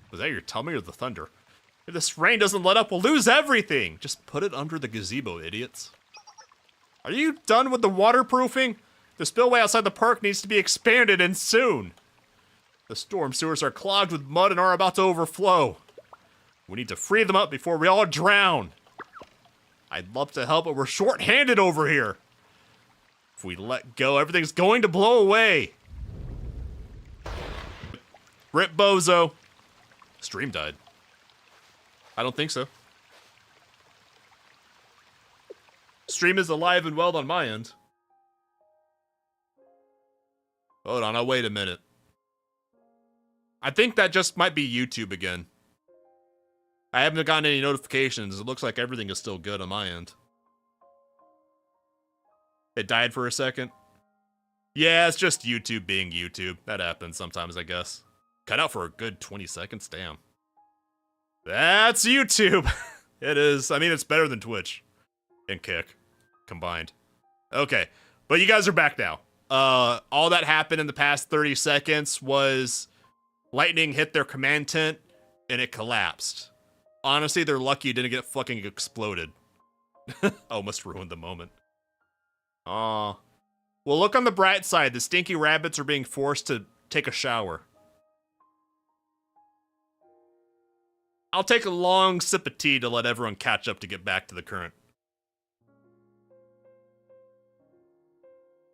Was that your tummy or the thunder? If this rain doesn't let up, we'll lose everything. Just put it under the gazebo, idiots. Are you done with the waterproofing? The spillway outside the park needs to be expanded and soon. The storm sewers are clogged with mud and are about to overflow. We need to free them up before we all drown. I'd love to help, but we're short-handed over here. If we let go, everything's going to blow away. Rip Bozo. Stream died. I don't think so. Stream is alive and well on my end. Hold on, I'll wait a minute. I think that just might be YouTube again. I haven't gotten any notifications. It looks like everything is still good on my end. It died for a second. Yeah, it's just YouTube being YouTube. That happens sometimes, I guess. Cut out for a good 20 seconds? Damn. That's YouTube. It is. I mean, it's better than Twitch and Kick combined. Okay, but you guys are back now. All that happened in the past 30 seconds was lightning hit their command tent and it collapsed. Honestly, they're lucky it didn't get fucking exploded. Almost ruined the moment. Aw. Well, look on the bright side. The stinky rabbits are being forced to take a shower. I'll take a long sip of tea to let everyone catch up to get back to the current.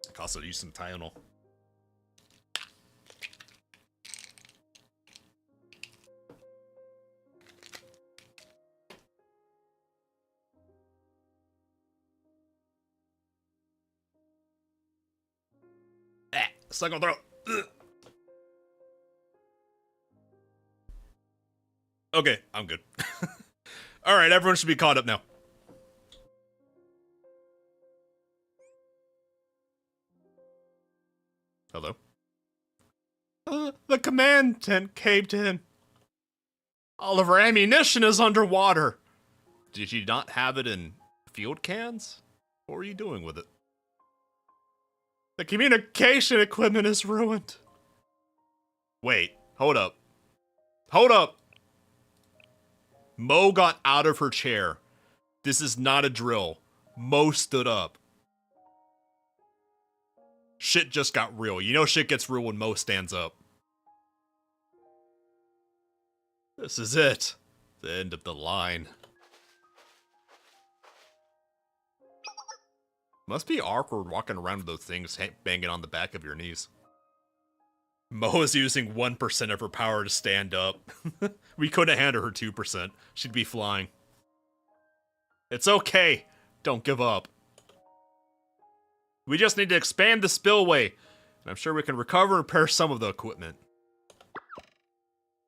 I could also use some Tylenol. Stuck on throat. Ugh. Okay, I'm good. Alright, everyone should be caught up now. Hello? The command tent caved in. All of our ammunition is underwater. Did you not have it in field cans? What were you doing with it? The communication equipment is ruined. Wait, hold up. Hold up! Mo got out of her chair. This is not a drill. Mo stood up. Shit just got real. You know shit gets real when Mo stands up. This is it. The end of the line. Must be awkward walking around with those things banging on the back of your knees. Mo is using 1% of her power to stand up. We couldn't hand her 2%. She'd be flying. It's okay. Don't give up. We just need to expand the spillway, and I'm sure we can recover and repair some of the equipment.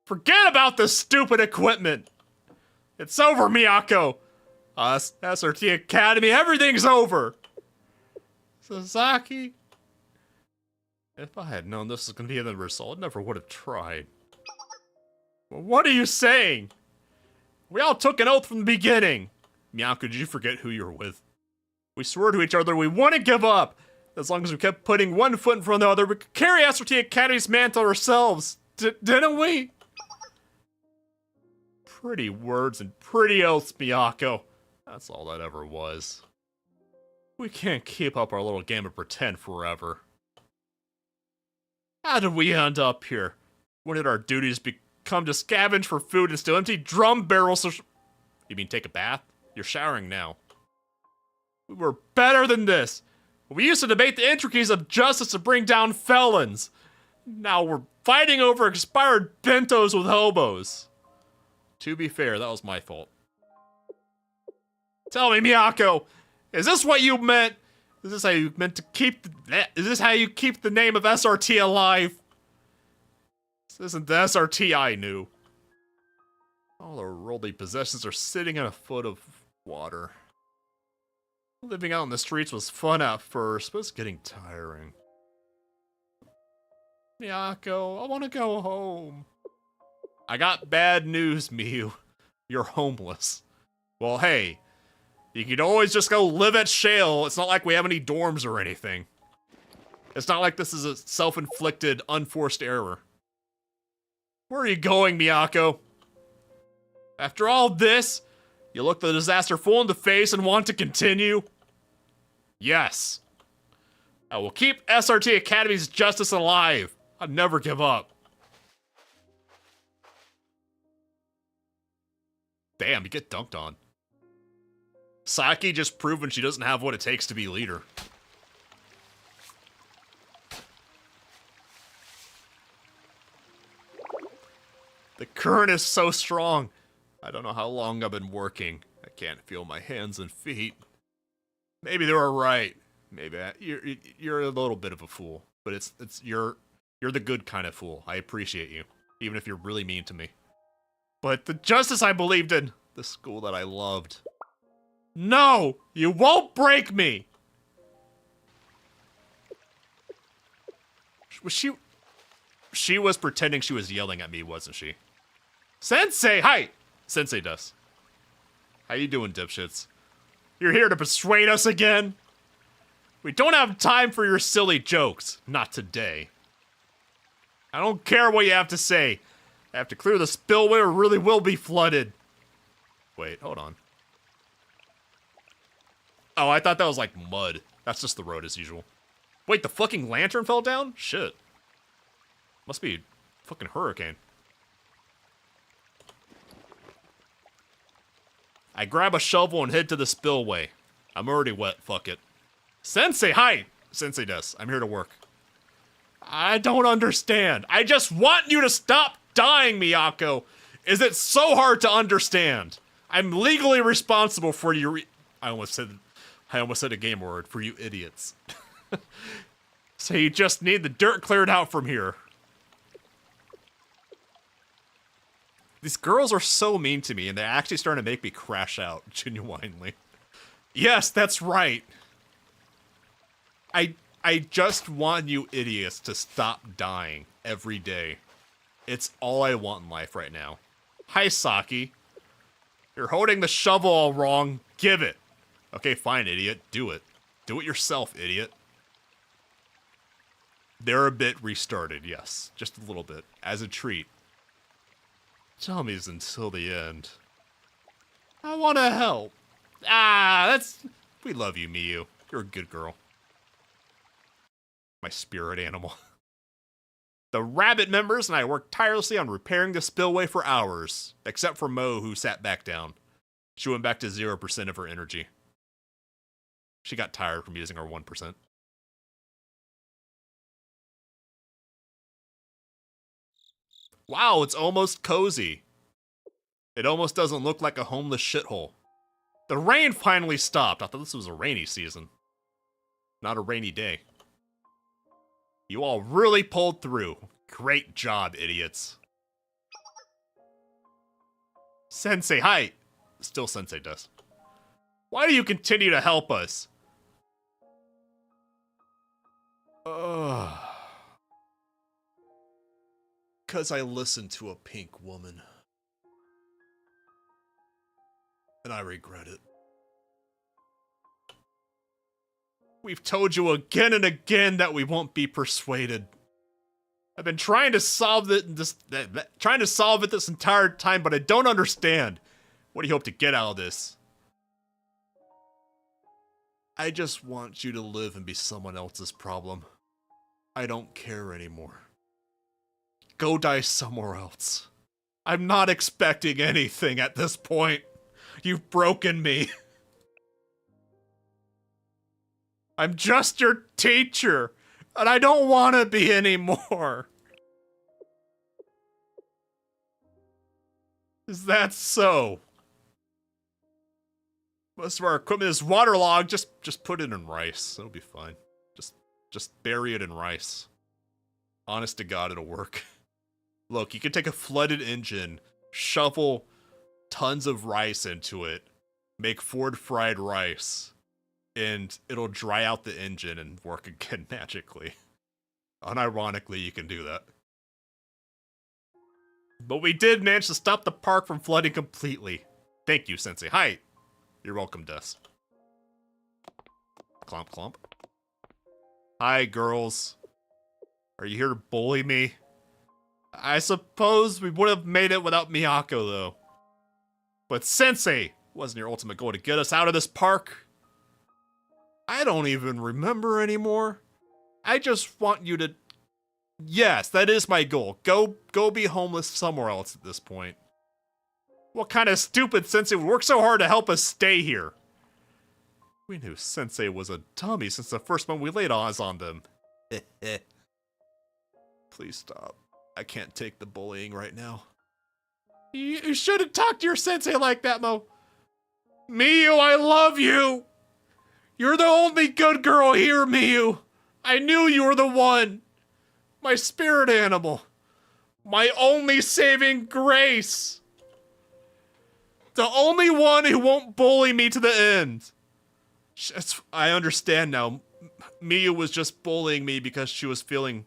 Forget about the stupid equipment! It's over, Miyako! Us, SRT Academy, everything's over! Sasaki? If I had known this was going to be the result, I never would have tried. Well, what are you saying? We all took an oath from the beginning! Miyako, did you forget who you were with? We swore to each other we wouldn't give up! As long as we kept putting one foot in front of the other, we could carry SRT Academy's mantle ourselves! Didn't we? Pretty words and pretty oaths, Miyako. That's all that ever was. We can't keep up our little game of pretend forever. How did we end up here? When did our duties become to scavenge for food and steal empty drum barrels? You mean take a bath? You're showering now. We were better than this. We used to debate the intricacies of justice to bring down felons. Now we're fighting over expired bentos with hobos. To be fair, that was my fault. Tell me, Miyako, is this what you meant? Is this how you meant to keep is this how you keep the name of SRT alive? This isn't the SRT I knew. All our worldly possessions are sitting in a foot of water. Living out in the streets was fun at first, but it's getting tiring. Miyako, I want to go home. I got bad news, Miyu. You're homeless. Well, hey, you could always just go live at Shale. It's not like we have any dorms or anything. It's not like this is a self-inflicted, unforced error. Where are you going, Miyako? After all this, you look the disaster full in the face and want to continue? Yes. I will keep SRT Academy's justice alive. I'll never give up. Damn, you get dunked on. Saki just proven she doesn't have what it takes to be leader. The current is so strong. I don't know how long I've been working. I can't feel my hands and feet. Maybe they were right. Maybe you're a little bit of a fool, but you're the good kind of fool. I appreciate you, even if you're really mean to me. But the justice I believed in, the school that I loved. No, you won't break me. Was she... She was pretending she was yelling at me, wasn't she? Sensei, hi! Sensei does. How you doing, dipshits? You're here to persuade us again? We don't have time for your silly jokes. Not today. I don't care what you have to say. I have to clear the spillway or really will be flooded. Wait, hold on. Oh, I thought that was like mud. That's just the road as usual. Wait, the fucking lantern fell down? Shit. Must be a fucking hurricane. I grab a shovel and head to the spillway. I'm already wet, fuck it. Sensei, hi! Sensei does. I'm here to work. I don't understand. I just want you to stop dying, Miyako. Is it so hard to understand? I'm legally responsible for you. I almost said a game word for you idiots. So you just need the dirt cleared out from here. These girls are so mean to me, and they're actually starting to make me crash out, genuinely. Yes, that's right. I just want you idiots to stop dying every day. It's all I want in life right now. Hi, Saki. You're holding the shovel all wrong. Give it. Okay, fine, idiot. Do it. Do it yourself, idiot. They're a bit restarted, yes. Just a little bit. As a treat. Chummies until the end. I want to help. We love you, Miyu. You're a good girl. My spirit animal. The rabbit members and I worked tirelessly on repairing the spillway for hours. Except for Mo, who sat back down. She went back to 0% of her energy. She got tired from using her 1%. Wow, it's almost cozy. It almost doesn't look like a homeless shithole. The rain finally stopped. I thought this was a rainy season. Not a rainy day. You all really pulled through. Great job, idiots. Sensei, hi. Still Sensei does. Why do you continue to help us? Because I listened to a pink woman. And I regret it. We've told you again and again that we won't be persuaded. I've been trying to solve it this entire time, but I don't understand. What do you hope to get out of this? I just want you to live and be someone else's problem. I don't care anymore. Go die somewhere else. I'm not expecting anything at this point. You've broken me. I'm just your teacher, and I don't want to be anymore. Is that so? Most of our equipment is waterlogged. Just put it in rice. It'll be fine. Just bury it in rice. Honest to God, it'll work. Look, you can take a flooded engine, shovel tons of rice into it, make Ford fried rice, and it'll dry out the engine and work again magically. Unironically, you can do that. But we did manage to stop the park from flooding completely. Thank you, Sensei. Hi. You're welcome, Des. Clomp, clomp. Hi, girls. Are you here to bully me? I suppose we would have made it without Miyako, though. But Sensei, wasn't your ultimate goal to get us out of this park? I don't even remember anymore. I just want you to... Yes, that is my goal. Go be homeless somewhere else at this point. What kind of stupid Sensei would work so hard to help us stay here? We knew Sensei was a dummy since the first moment we laid eyes on them. Please stop. I can't take the bullying right now. You shouldn't talk to your Sensei like that, Mo. Miyu, I love you! You're the only good girl here, Miyu! I knew you were the one! My spirit animal! My only saving grace! The only one who won't bully me to the end! I understand now. Miyu was just bullying me because she was feeling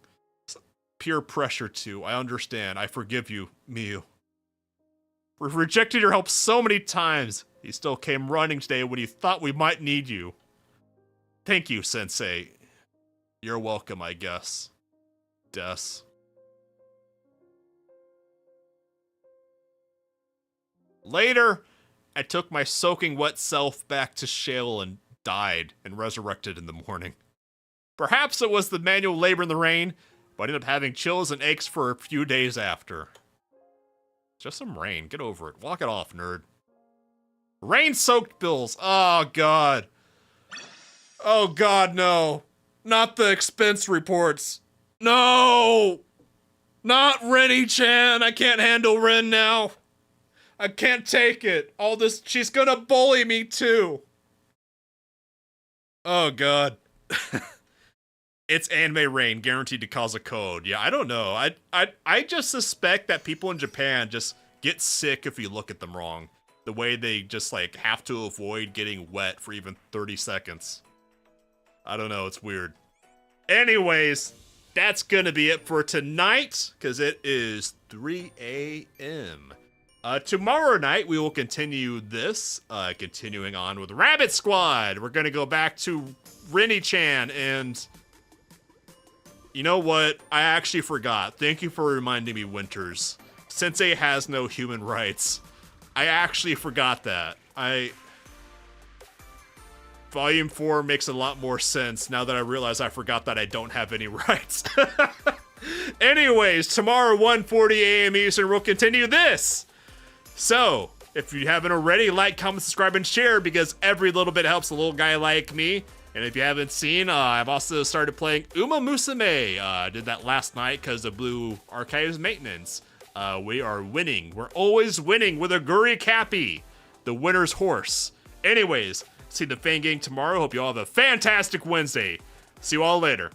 peer pressure to. I understand. I forgive you, Miyu. We've rejected your help so many times. You still came running today when you thought we might need you. Thank you, Sensei. You're welcome, I guess. Des. Later, I took my soaking wet self back to Shale and died and resurrected in the morning. Perhaps it was the manual labor in the rain, but I ended up having chills and aches for a few days after. Just some rain. Get over it. Walk it off, nerd. Rain-soaked bills. Oh, God. Oh, God, no. Not the expense reports. No! Not Rennie-chan. I can't handle Ren now. I can't take it. All this, she's gonna bully me too. Oh, God. It's anime rain, guaranteed to cause a code. Yeah, I don't know. I just suspect that people in Japan just get sick if you look at them wrong. The way they just, like, have to avoid getting wet for even 30 seconds. I don't know, it's weird. Anyways, that's gonna be it for tonight, because it is 3 a.m. Tomorrow night, we will continue this, continuing on with Rabbit Squad. We're gonna go back to Rennie-chan, and you know what? I actually forgot. Thank you for reminding me, Winters. Sensei has no human rights. I actually forgot that. Volume 4 makes a lot more sense now that I realize I forgot that I don't have any rights. Anyways, tomorrow, 1:40 a.m. Eastern, we'll continue this. So, if you haven't already, like, comment, subscribe, and share, because every little bit helps a little guy like me. And if you haven't seen, I've also started playing Uma Musume. I did that last night because of Blue Archive's maintenance. We are winning. We're always winning with a Guri Cappy, the winner's horse. Anyways, see the Fang Gang tomorrow. Hope you all have a fantastic Wednesday. See you all later.